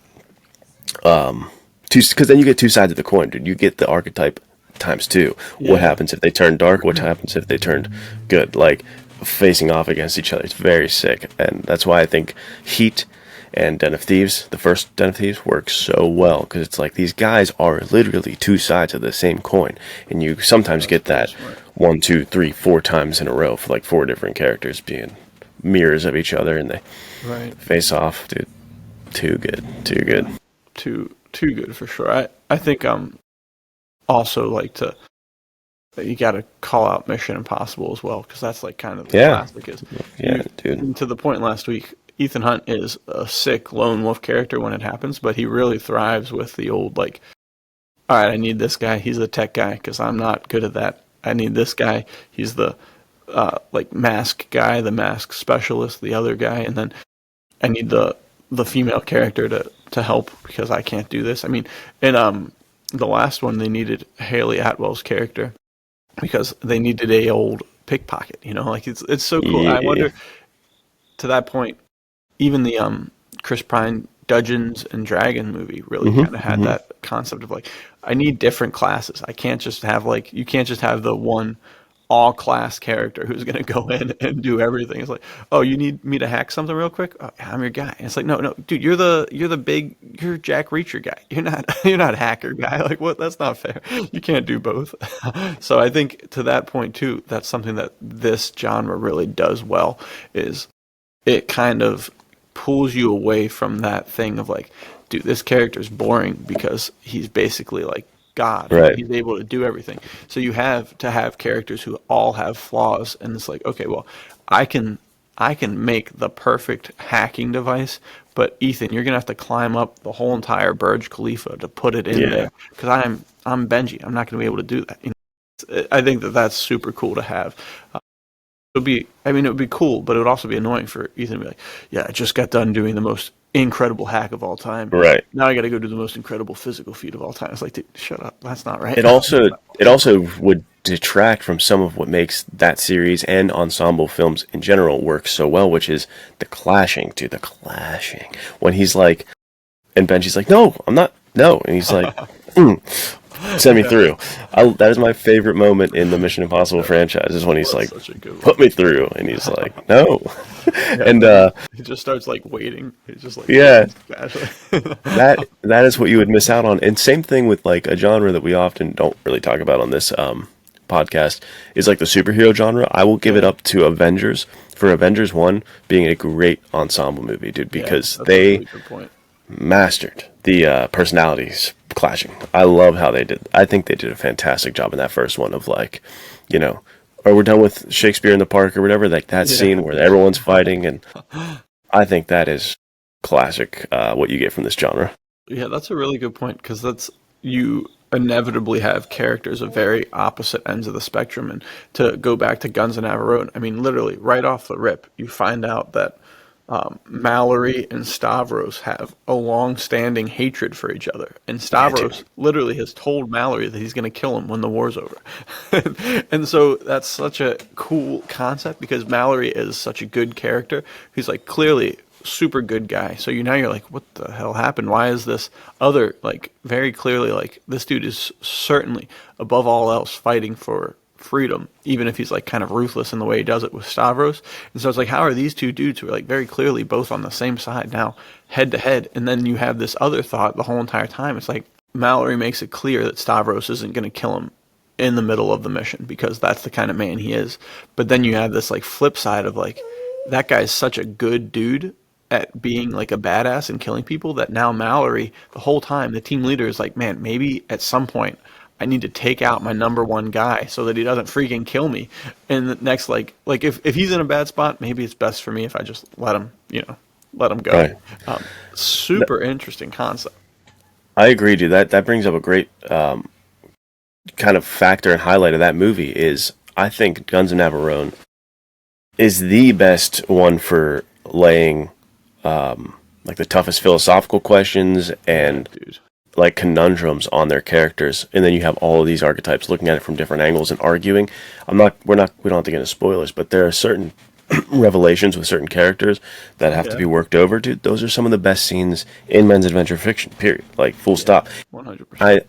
two, because then you get two sides of the coin, dude. You get the archetype times two. What Yeah. happens if they turn dark? What happens if they turned good? Like facing off against each other. It's very sick, and that's why I think Heat and Den of Thieves, the first Den of Thieves, works so well because it's like these guys are literally two sides of the same coin, and you sometimes get Very that smart. 1, 2, 3, 4 times in a row for like four different characters being mirrors of each other, and they Right. face off, dude. Too good, too good. Too good for sure. I think also like to you got to call out Mission Impossible as well because that's like kind of the Yeah, classic is yeah, dude. to the point last week. Ethan Hunt is a sick lone wolf character when it happens, but he really thrives with the old like, all right, I need this guy. He's a tech guy because I'm not good at that. I need this guy. He's the like mask guy, the mask specialist, the other guy, and then I need the female character to help because I can't do this. I mean, in the last one they needed Haley Atwell's character because they needed a old pickpocket. You know, like it's so cool. I Yeah. wonder to that point, even the Chris Pine Dungeons and Dragon movie really hmm kind of had hmm that concept of like I need different classes. I can't just have like you can't just have the one all class character who's going to go in and do everything. It's like, oh, you need me to hack something real quick? Oh, I'm your guy. And it's like, no, dude, you're Jack Reacher guy. You're not hacker guy. Like, what? That's not fair. You can't do both. So I think to that point too, that's something that this genre really does well. Is it kind of pulls you away from that thing of like, dude, this character's boring because he's basically like God. Right. He's able to do everything. So you have to have characters who all have flaws, and it's like, okay, well, I can I can make the perfect hacking device, but Ethan, you're gonna have to climb up the whole entire Burj Khalifa to put it in Yeah. there because I'm Benji. I'm not gonna be able to do that. I think that that's super cool to have. It would be cool, but it would also be annoying for Ethan to be like, yeah, I just got done doing the most incredible hack of all time. Right. Now I got to go do the most incredible physical feat of all time. It's like, dude, shut up. That's not right. It also would detract from some of what makes that series and ensemble films in general work so well, which is the clashing, dude, the clashing. When he's like, and Benji's like, no, I'm not, no, and he's like, send me through. That is my favorite moment in the Mission Impossible franchise is when he's That's like, such a good one. put me through, and he's like, no, Yeah, and he just starts like waiting. He's just like yeah, casually. that is what you would miss out on. And same thing with like a genre that we often don't really talk about on this podcast is like the superhero genre. I will give it up to Avengers for Avengers 1 being a great ensemble movie, dude, Yeah, because that's a they really good point. mastered the personalities clashing. I love how they did. I think they did a fantastic job in that first one of like, you know, or we're done with Shakespeare in the Park or whatever, like that Yeah, scene where everyone's fighting, and I think that is classic what you get from this genre. yeah, that's a really good point because that's you inevitably have characters of very opposite ends of the spectrum. And to go back to Guns and Navarone, I mean, literally right off the rip, you find out that Mallory and Stavros have a long-standing hatred for each other, and Yeah, dude. Stavros literally has told Mallory that he's going to kill him when the war's over. And so that's such a cool concept because Mallory is such a good character. He's like clearly super good guy. So you're like, what the hell happened? Why is this other, like, very clearly, like, this dude is certainly above all else fighting for freedom, even if he's like kind of ruthless in the way he does it with Stavros. And so it's like, how are these two dudes who are like very clearly both on the same side now head to head? And then you have this other thought the whole entire time. It's like Mallory makes it clear that Stavros isn't going to kill him in the middle of the mission because that's the kind of man he is. But then you have this like flip side of like, that guy's such a good dude at being like a badass and killing people that now Mallory, the whole time, the team leader is like, man, maybe at some point I need to take out my number one guy so that he doesn't freaking kill me. And the next, like if he's in a bad spot, maybe it's best for me if I just let him go. Right. Super interesting concept. I agree, dude. That brings up a great kind of factor and highlight of that movie is I think Guns of Navarone is the best one for laying like the toughest philosophical questions and like conundrums on their characters, and then you have all of these archetypes looking at it from different angles and arguing. We don't have to get into spoilers, but there are certain revelations with certain characters that have to be worked over, dude. Those are some of the best scenes in men's adventure fiction, period. Like, full stop. 100%.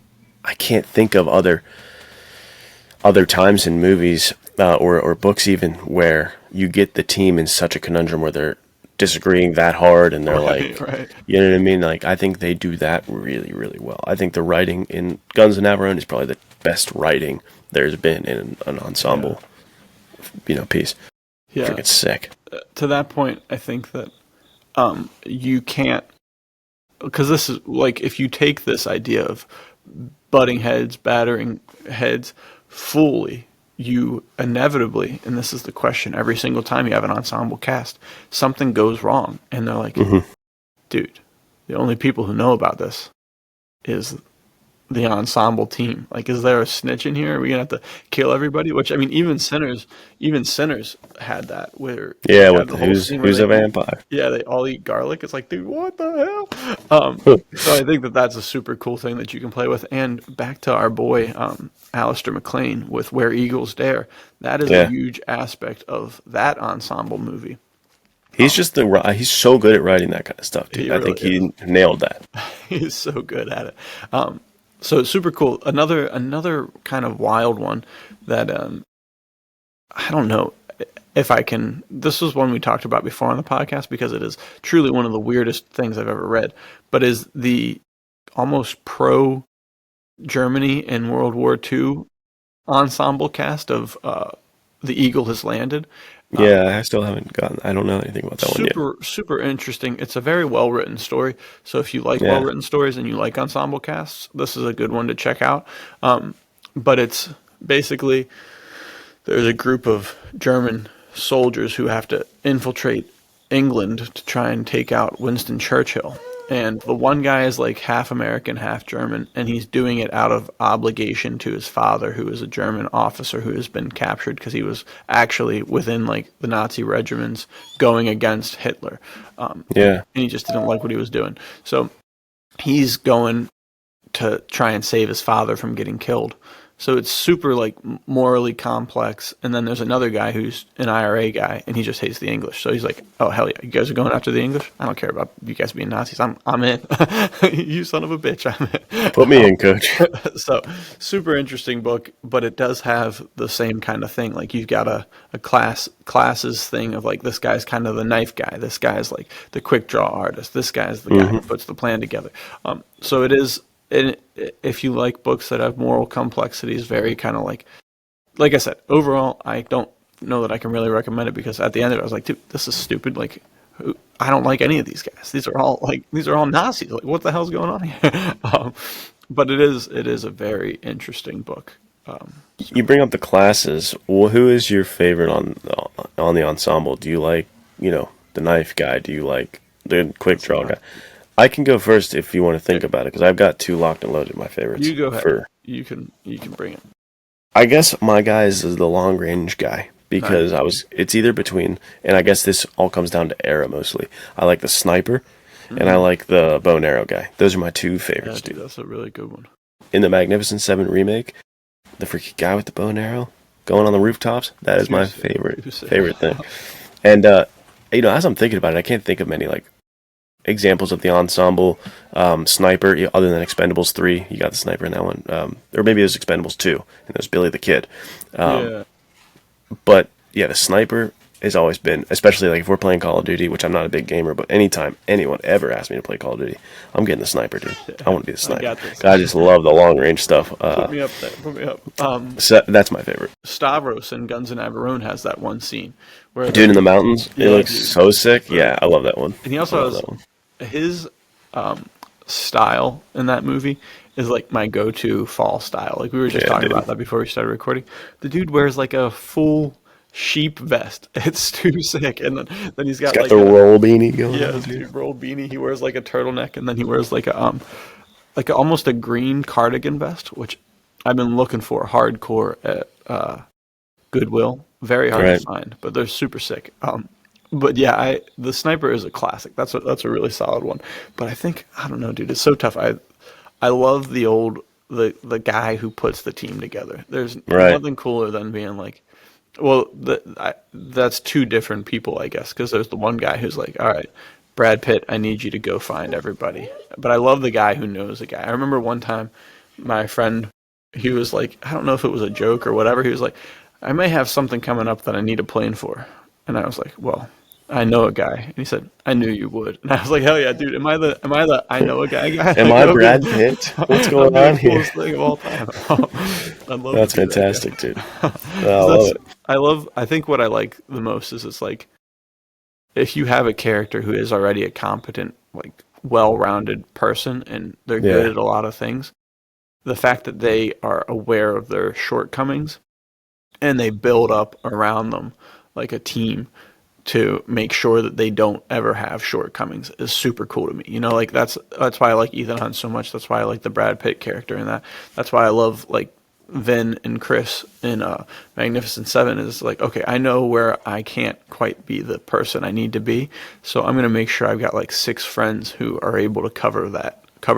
I can't think of other times in movies or books even where you get the team in such a conundrum where they're disagreeing that hard and they're right. You know what I mean? Like, I think they do that really, really well. I think the writing in Guns of Navarone is probably the best writing there's been in an ensemble, piece. Yeah. Freaking sick. To that point, I think that you can't, because this is like, if you take this idea of butting heads, battering heads fully, you inevitably, and this is the question, every single time you have an ensemble cast, something goes wrong. And they're like, dude, the only people who know about this is the ensemble team. Like, is there a snitch in here? Are we gonna have to kill everybody? Which, I mean, even Sinners had that where who's a vampire? Yeah, they all eat garlic. It's like, dude, what the hell? So I think that's a super cool thing that you can play with. And back to our boy Alistair McLean with Where Eagles Dare. That is a huge aspect of that ensemble movie. He's he's so good at writing that kind of stuff, dude. I think he nailed that. He's so good at it. So it's super cool. Another kind of wild one that I don't know if I can. This was one we talked about before on the podcast because it is truly one of the weirdest things I've ever read. But is the almost pro Germany in World War II ensemble cast of The Eagle Has Landed. Yeah, I still haven't I don't know anything about that one yet. Super interesting. It's a very well-written story. So if you like well-written stories and you like ensemble casts, this is a good one to check out. But it's basically, there's a group of German soldiers who have to infiltrate England to try and take out Winston Churchill. And the one guy is like half American, half German, and he's doing it out of obligation to his father, who is a German officer who has been captured because he was actually within like the Nazi regiments going against Hitler. And he just didn't like what he was doing. So he's going to try and save his father from getting killed. So it's super like morally complex. And then there's another guy who's an IRA guy, and he just hates the English. So he's like, "Oh hell yeah, you guys are going after the English? I don't care about you guys being Nazis. I'm in. You son of a bitch, I'm in. Put me in, coach." So super interesting book, but it does have the same kind of thing. Like you've got a classes thing of like, this guy's kind of the knife guy. This guy's like the quick draw artist. This guy's the guy who puts the plan together. So it is. And if you like books that have moral complexities, very kind of like I said, overall, I don't know that I can really recommend it because at the end of it, I was like, dude, this is stupid. Like, I don't like any of these guys. These are all Nazis. Like, what the hell's going on here? But it is a very interesting book. You bring up the classes. Well, who is your favorite on the ensemble? Do you like, the knife guy? Do you like the quick draw guy? I can go first if you want to think about it, because I've got two locked and loaded, my favorites. You go ahead. You can bring it. I guess my guy is the long range guy, because it's either between, and I guess this all comes down to era mostly. I like the sniper, and I like the bow and arrow guy. Those are my two favorites, dude. That's a really good one. In the Magnificent Seven remake, the freaky guy with the bow and arrow going on the rooftops, that is my favorite thing. And as I'm thinking about it, I can't think of many like examples of the ensemble sniper other than Expendables 3. You got the sniper in that one, or maybe it was Expendables 2, and there's Billy the Kid. Yeah. But yeah, the sniper has always been, especially like if we're playing Call of Duty, which I'm not a big gamer, but anytime anyone ever asks me to play Call of Duty, I'm getting the sniper, dude. I want to be the sniper. got this. I just love the long range stuff. Put me up there. Put me up. So that's my favorite. Stavros in Guns and Navarone has that one scene where Dude in the mountains, it looks dude. so sick. Yeah, I love that one. And he also has his style in that movie is like my go-to fall style. Like we were just talking about that before we started recording. The dude wears like a full sheep vest. It's too sick. And then he's got like the roll beanie going. Yeah, dude, roll beanie. He wears like a turtleneck, and then he wears like almost a green cardigan vest, which I've been looking for hardcore at Goodwill. Very hard to find, but they're super sick. But yeah, the sniper is a classic. That's a really solid one. But I don't know, dude. It's so tough. I love the guy who puts the team together. There's nothing cooler than being like, well, that's two different people, I guess, because there's the one guy who's like, all right, Brad Pitt, I need you to go find everybody. But I love the guy who knows a guy. I remember one time my friend, he was like, I don't know if it was a joke or whatever. He was like, I may have something coming up that I need a plane for. And I was like, well, I know a guy. And he said, I knew you would. And I was like, hell yeah, dude. Am I the I know a guy guy? Am I Brad Pitt? What's going on here? Coolest thing of all time. I love That's fantastic, dude. I love it. I think what I like the most is it's like, if you have a character who is already a competent, like well-rounded person and they're good at a lot of things, the fact that they are aware of their shortcomings and they build up around them like a team to make sure that they don't ever have shortcomings is super cool to me. You know, like that's why I like Ethan Hunt so much. That's why I like the Brad Pitt character in that. That's why I love like Vin and Chris in Magnificent Seven. Is like, okay, I know where I can't quite be the person I need to be, so I'm gonna make sure I've got like 6 friends who are able to cover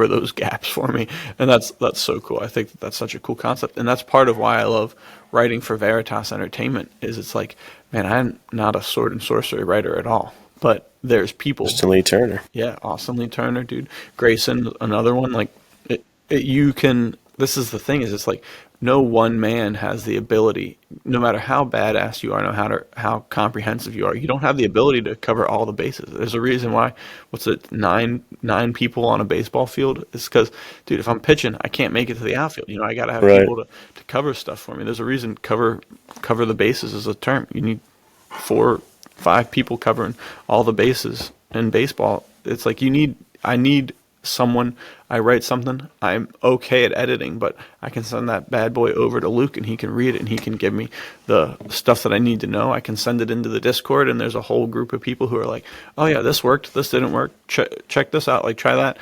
those gaps for me, and that's so cool. I think that's such a cool concept, and that's part of why I love writing for Veritas Entertainment. Is it's like, man, I'm not a sword and sorcery writer at all, but there's people. Austin Lee Turner. Yeah, Austin Lee Turner, dude. Grayson, another one. Like, you can. This is the thing. Is it's like no one man has the ability. No matter how badass you are, how comprehensive you are, you don't have the ability to cover all the bases. There's a reason why. What's it? Nine people on a baseball field. It's because, dude, if I'm pitching, I can't make it to the outfield. You know, I gotta have people to cover stuff for me. There's a reason cover the bases is a term. You need 4, 5 people covering all the bases in baseball. It's like I need someone. I write something, I'm okay at editing, but I can send that bad boy over to Luke and he can read it and he can give me the stuff that I need to know. I can send it into the Discord and there's a whole group of people who are like, oh yeah, this worked, this didn't work, check this out, like try that.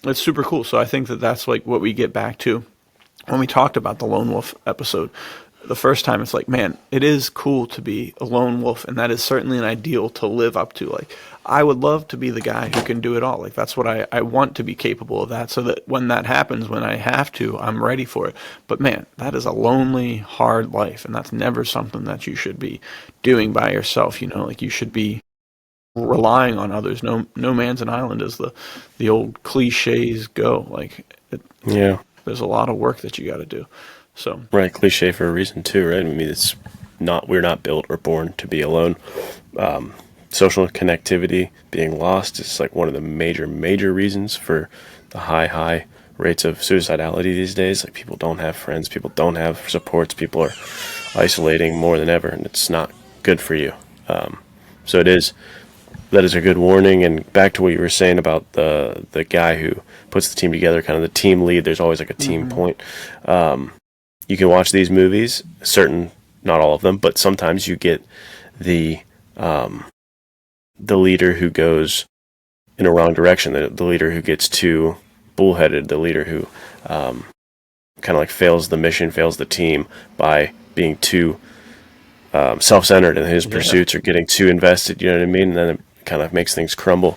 It's super cool. So I think that's like what we get back to when we talked about the Lone Wolf episode the first time. It's like, man, it is cool to be a lone wolf, and that is certainly an ideal to live up to. Like, I would love to be the guy who can do it all. Like, that's what I want to be capable of that, so that when that happens, when I have to, I'm ready for it. But man, that is a lonely, hard life, and that's never something that you should be doing by yourself. You know, like you should be relying on others. No man's an island, as the old cliches go. Like, there's a lot of work that you got to do. So cliche for a reason too, right? I mean, we're not built or born to be alone. Social connectivity being lost is like one of the major reasons for the high rates of suicidality these days. Like, people don't have friends, people don't have supports, people are isolating more than ever, and it's not good for you. So that is a good warning. And back to what you were saying about the guy who puts the team together, kind of the team lead. There's always like a team point. You can watch these movies, not all of them, but sometimes you get the leader who goes in a wrong direction, the leader who gets too bullheaded, the leader who kind of like fails the mission, fails the team by being too self-centered in his pursuits or getting too invested, you know what I mean? And then it kind of makes things crumble.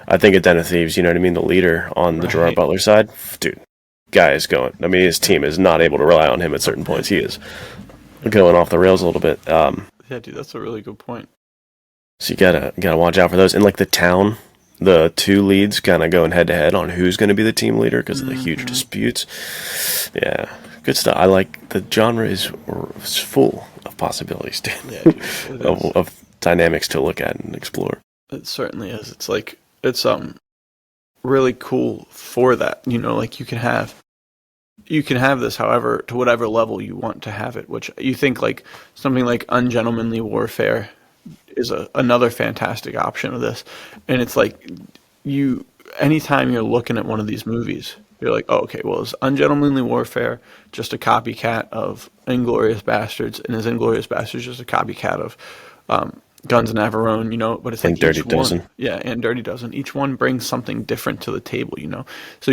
I think at Den of Thieves, you know what I mean? The leader on the Gerard Butler side, dude, guy is going. I mean, his team is not able to rely on him at certain points. He is going off the rails a little bit. Yeah, dude, that's a really good point. So you gotta watch out for those. And like the town, the two leads kind of going head to head on who's going to be the team leader because of the huge disputes. Yeah, good stuff. I like the genre is full of possibilities, dude. Yeah, dude, it is. Of dynamics to look at and explore. It certainly is. It's like it's really cool for that. You know, like you can have this however to whatever level you want to have it, which you think like something like Ungentlemanly Warfare is another fantastic option of this. And it's like anytime you're looking at one of these movies, you're like, oh, okay, well, is Ungentlemanly Warfare just a copycat of Inglourious Basterds, and is Inglourious Basterds just a copycat of Guns and Navarone, you know? But it's like And Dirty each Dozen. one, yeah, and Dirty Dozen. Each one brings something different to the table, you know? So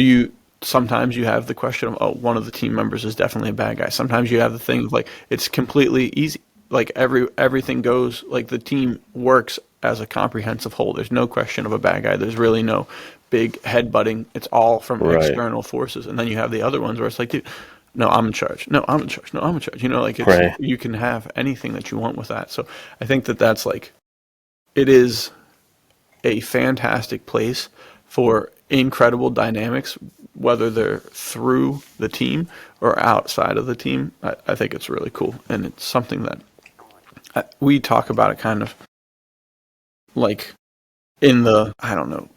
sometimes you have the question of, oh, one of the team members is definitely a bad guy. Sometimes you have the thing of like, it's completely easy. Like everything goes, like the team works as a comprehensive whole. There's no question of a bad guy. There's really no big headbutting. It's all from Right. external forces. And then you have the other ones where it's like, dude, no, I'm in charge. No, I'm in charge. No, I'm in charge. You know, like Right. you can have anything that you want with that. So I think that's like, it is a fantastic place for incredible dynamics, whether they're through the team or outside of the team. I think it's really cool. And it's something that we talk about it kind of like in the, I don't know,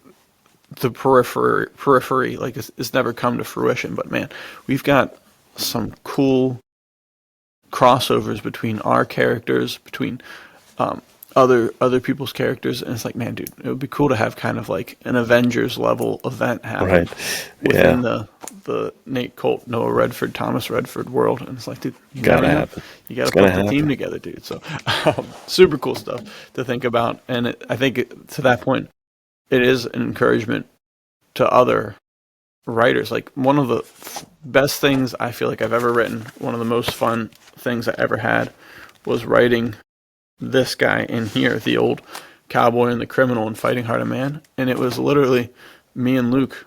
the periphery, like it's never come to fruition. But man, we've got some cool crossovers between our characters, between other people's characters, and it's like, man, dude, it would be cool to have kind of like an Avengers level event happen Right. within Yeah. the Nate Colt, Noah Redford, Thomas Redford world. And it's like, dude, you Gotta never know. happen. You got to It's gonna put the team happen. together, dude. So super cool stuff to think about. And I think to that point, it is an encouragement to other writers. Like one of the best things I feel like I've ever written, one of the most fun things I ever had was writing this guy in here, the old cowboy and the criminal and Fighting Heart of Man. And it was literally me and Luke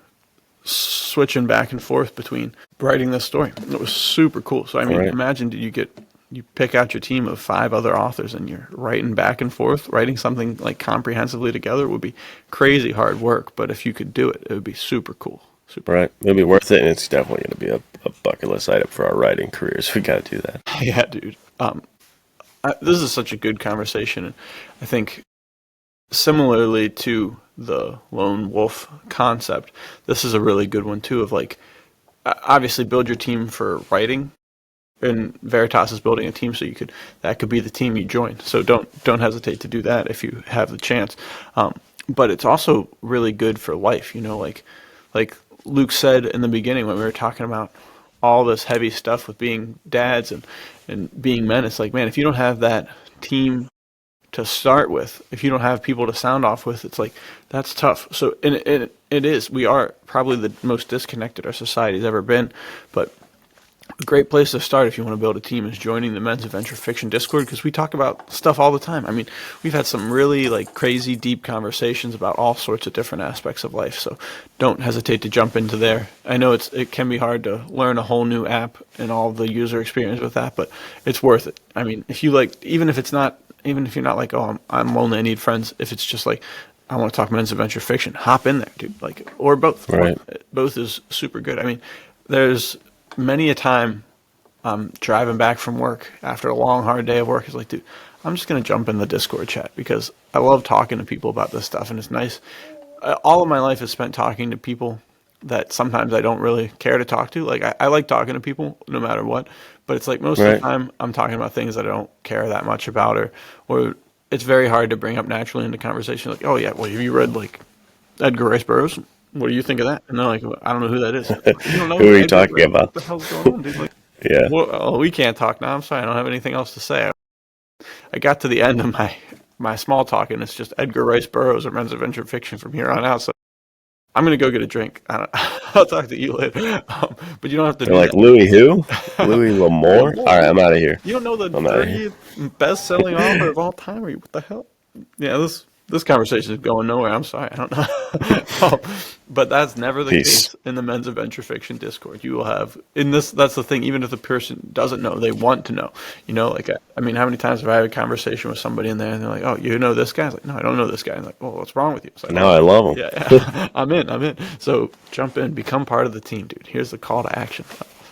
switching back and forth between writing this story. It was super cool. So I mean, Right. imagine you pick out your team of 5 other authors and you're writing back and forth, writing something like comprehensively together. It would be crazy hard work, but if you could do it, it would be super cool. Super. Right. It'll be worth it, and it's definitely going to be a bucket list item for our writing careers. We got to do that. Yeah, dude. This is such a good conversation, and I think similarly to the lone wolf concept, this is a really good one too. Of like, obviously, build your team for writing, and VERITAS is building a team, so that could be the team you join. So don't hesitate to do that if you have the chance. But it's also really good for life. You know, like Luke said in the beginning when we were talking about all this heavy stuff with being dads and being men, it's like, man, if you don't have that team to start with, if you don't have people to sound off with, it's like, that's tough. So and it is. We are probably the most disconnected our society's ever been, but a great place to start if you want to build a team is joining the Men's Adventure Fiction Discord, because we talk about stuff all the time. I mean, we've had some really like crazy deep conversations about all sorts of different aspects of life, so don't hesitate to jump into there. I know it can be hard to learn a whole new app and all the user experience with that, but it's worth it. I mean, if you like, even if you're not like, oh, I'm lonely, I need friends, if it's just like, I want to talk men's adventure fiction, hop in there, dude. Like, or both. Right. Both is super good. I mean, there's many a time I'm driving back from work after a long, hard day of work. It's like, dude, I'm just going to jump in the Discord chat because I love talking to people about this stuff, and it's nice. All of my life is spent talking to people that sometimes I don't really care to talk to. Like, I like talking to people no matter what, but it's like most of the Right. time I'm talking about things that I don't care that much about, or it's very hard to bring up naturally into conversation. Like, oh yeah, well, have you read like Edgar Rice Burroughs? What do you think of that? And they're like, well, I don't know who that is. You don't know Who are you Edgar talking Rice? about? What the hell's going on, dude? Like, Yeah. well, we can't talk now. I'm sorry, I don't have anything else to say. I got to the end of my small talk, and it's just Edgar Rice Burroughs or men's adventure fiction from here on out. So I'm gonna go get a drink. I'll talk to you later. But you don't have to They're do like, that. Louis who? Louis L'Amour? All right, I'm out of here. You don't know the I'm outta here. 30th best-selling author of all time? What the hell? Yeah, this This conversation is going nowhere. I'm sorry. I don't know. But that's never the Peace. case in the men's adventure fiction Discord. You will have in this. That's the thing. Even if the person doesn't know, they want to know. Like I mean, how many times have I had a conversation with somebody in there and they're like, "Oh, you know this guy?" I was like, "No, I don't know this guy." And like, "Well, what's wrong with you?" It's like, Now I love them. yeah. I'm in. So jump in, become part of the team, dude. Here's the call to action.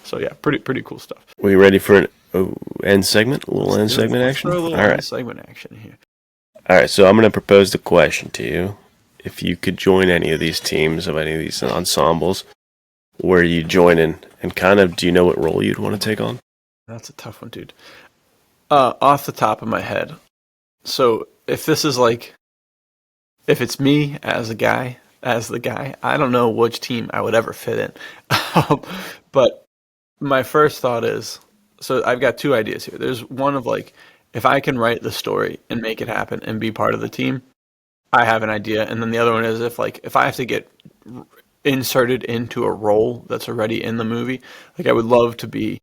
So yeah, pretty cool stuff. We ready for an end segment? A little end segment Let's action? throw a little All right. end segment action here. All right, so I'm going to propose the question to you. If you could join any of these teams, of any of these ensembles, where you join in, and kind of, do you know what role you'd want to take on? That's a tough one, dude. Off the top of my head. So if this is like, if it's me as the guy, I don't know which team I would ever fit in. But my first thought is, so I've got two ideas here. There's one of like, if I can write the story and make it happen and be part of the team, I have an idea. And then the other one is if I have to get inserted into a role that's already in the movie, like I would love to be,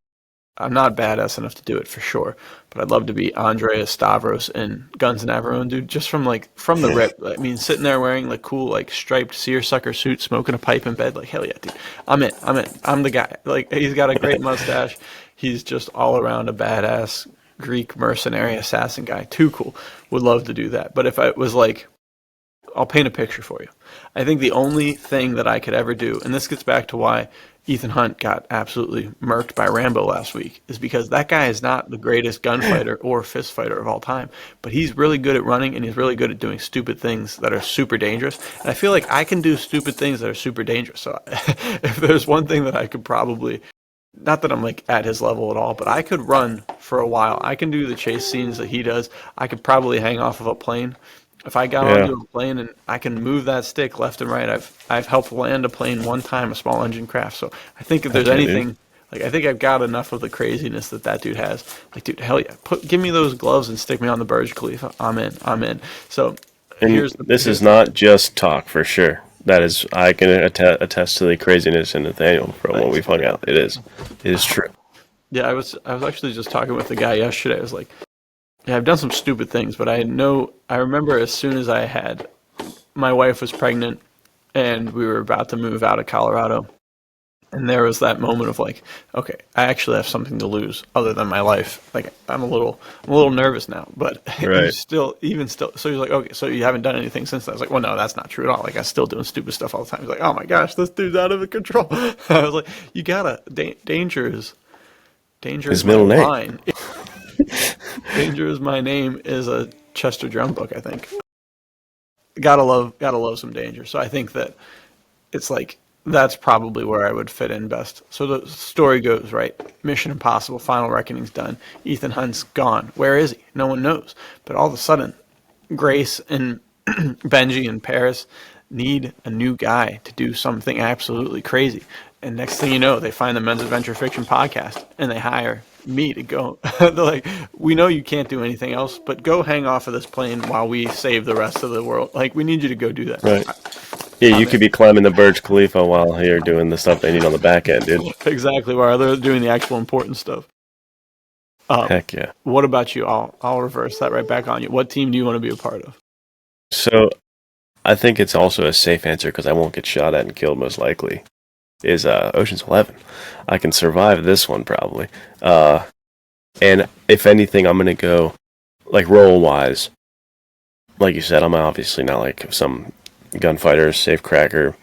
I'm not badass enough to do it for sure, but I'd love to be Andreas Stavros in Guns Navarone, dude, just from the rip. I mean, sitting there wearing like cool, like striped seersucker suit, smoking a pipe in bed, like, hell yeah, dude. I'm in. I'm the guy. Like, he's got a great mustache. He's just all around a badass Greek mercenary assassin guy. Too cool. Would love to do that. But if I was like, I'll paint a picture for you. I think the only thing that I could ever do, and this gets back to why Ethan Hunt got absolutely murked by Rambo last week, is because that guy is not the greatest gunfighter or fist fighter of all time, but he's really good at running and he's really good at doing stupid things that are super dangerous. And I feel like I can do stupid things that are super dangerous. So if there's one thing that I could probably, not that I'm like at his level at all, but I could run for a while. I can do the chase scenes that he does. I could probably hang off of a plane. If I got onto a plane and I can move that stick left and right, I've helped land a plane one time, a small engine craft. So I think if there's anything, like I think I've got enough of the craziness that dude has. Like, dude, hell yeah, give me those gloves and stick me on the Burj Khalifa. I'm in. So this is not just talk for sure. That is, I can attest to the craziness in Nathanael from what we've hung out. It is true. Yeah, I was actually just talking with the guy yesterday. I was like, yeah, I've done some stupid things, but I remember as soon as my wife was pregnant and we were about to move out of Colorado, and there was that moment of like, okay, I actually have something to lose other than my life. Like I'm a little nervous now, but right. still, so he's like, okay, so you haven't done anything since then. I was like, well, no, that's not true at all. Like I'm still doing stupid stuff all the time. He's like, oh my gosh, this dude's out of control. I was like, you gotta, danger is his middle name. Danger is my name is a Chester drum book, I think. Gotta love some danger. So I think that it's like that's probably where I would fit in best. So the story goes, right? Mission Impossible, Final Reckoning's done. Ethan Hunt's gone. Where is he? No one knows. But all of a sudden, Grace and Benji and Paris need a new guy to do something absolutely crazy. And next thing you know, they find the Men's Adventure Fiction podcast and they hire me to go. They're like, we know you can't do anything else, but go hang off of this plane while we save the rest of the world. Like, we need you to go do that. Right. Yeah, you could be climbing the Burj Khalifa while you're doing the stuff they need on the back end, dude. Exactly, while they're doing the actual important stuff. Heck yeah. What about you? I'll reverse that right back on you. What team do you want to be a part of? So, I think it's also a safe answer because I won't get shot at and killed most likely. Is Ocean's 11. I can survive this one probably. And if anything, I'm going to go, like, role-wise. Like you said, I'm obviously not like some gunfighter, safecracker,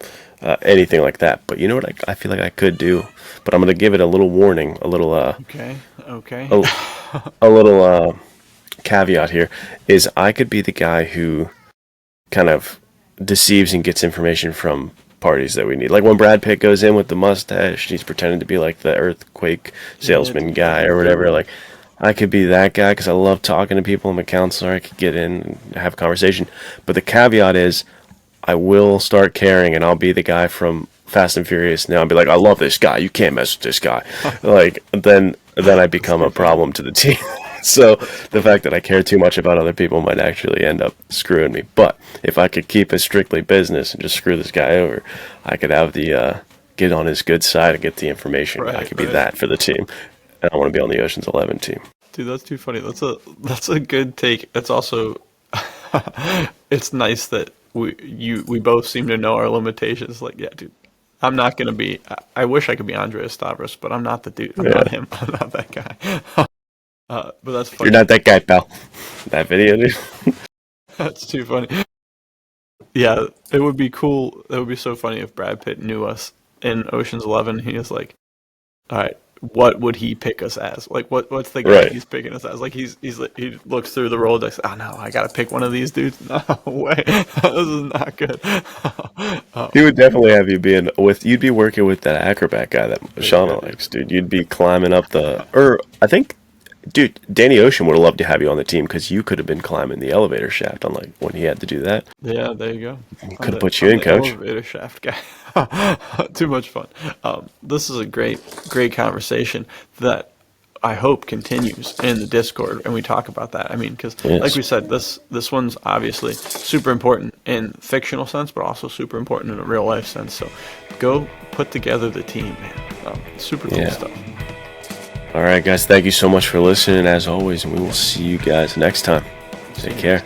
anything like that. But you know what I feel like I could do? But I'm going to give it a little warning, a little... Okay. a little caveat here, is I could be the guy who kind of deceives and gets information from parties that we need. Like when Brad Pitt goes in with the mustache, he's pretending to be like the earthquake salesman guy or whatever. Like I could be that guy because I love talking to people. I'm a counselor. I could get in and have a conversation. But the caveat is I will start caring and I'll be the guy from Fast and Furious now and be like, I love this guy. You can't mess with this guy. Like then I become a problem to the team. So the fact that I care too much about other people might actually end up screwing me. But if I could keep it strictly business and just screw this guy over, I could have the get on his good side and get the information. I could be that for the team. And I want to be on the Ocean's 11 team. Dude, that's too funny. That's a good take. It's also It's nice that we both seem to know our limitations. Like, yeah, dude, I'm not gonna be. I wish I could be Andreas Stavros, but I'm not the dude. I'm Yeah. not him. I'm not that guy. But that's You're funny. not that guy, pal. That video, dude. That's too funny. Yeah, it would be cool. It would be so funny if Brad Pitt knew us in Ocean's 11. He was like, all right, what would he pick us as? Like, what's the guy Right. he's picking us as? Like, he's like, he looks through the Rolodex. Oh no, I gotta pick one of these dudes. No way, this is not good. He would definitely have you being with. You'd be working with that acrobat guy that Yeah, Shauna likes, dude. You'd be climbing up the. Or I think, dude, Danny Ocean would have loved to have you on the team because you could have been climbing the elevator shaft on like when he had to do that. yeah, there you go. He I'm could have the, put you I'm in, the coach. elevator shaft guy. Too much fun. This is a great conversation that I hope continues in the Discord, and we talk about that. I mean, because like Yes. we said, this one's obviously super important in fictional sense, but also super important in a real life sense. So go put together the team, man. Super cool Yeah. stuff. All right, guys. Thank you so much for listening, as always, and we will see you guys next time. Take care.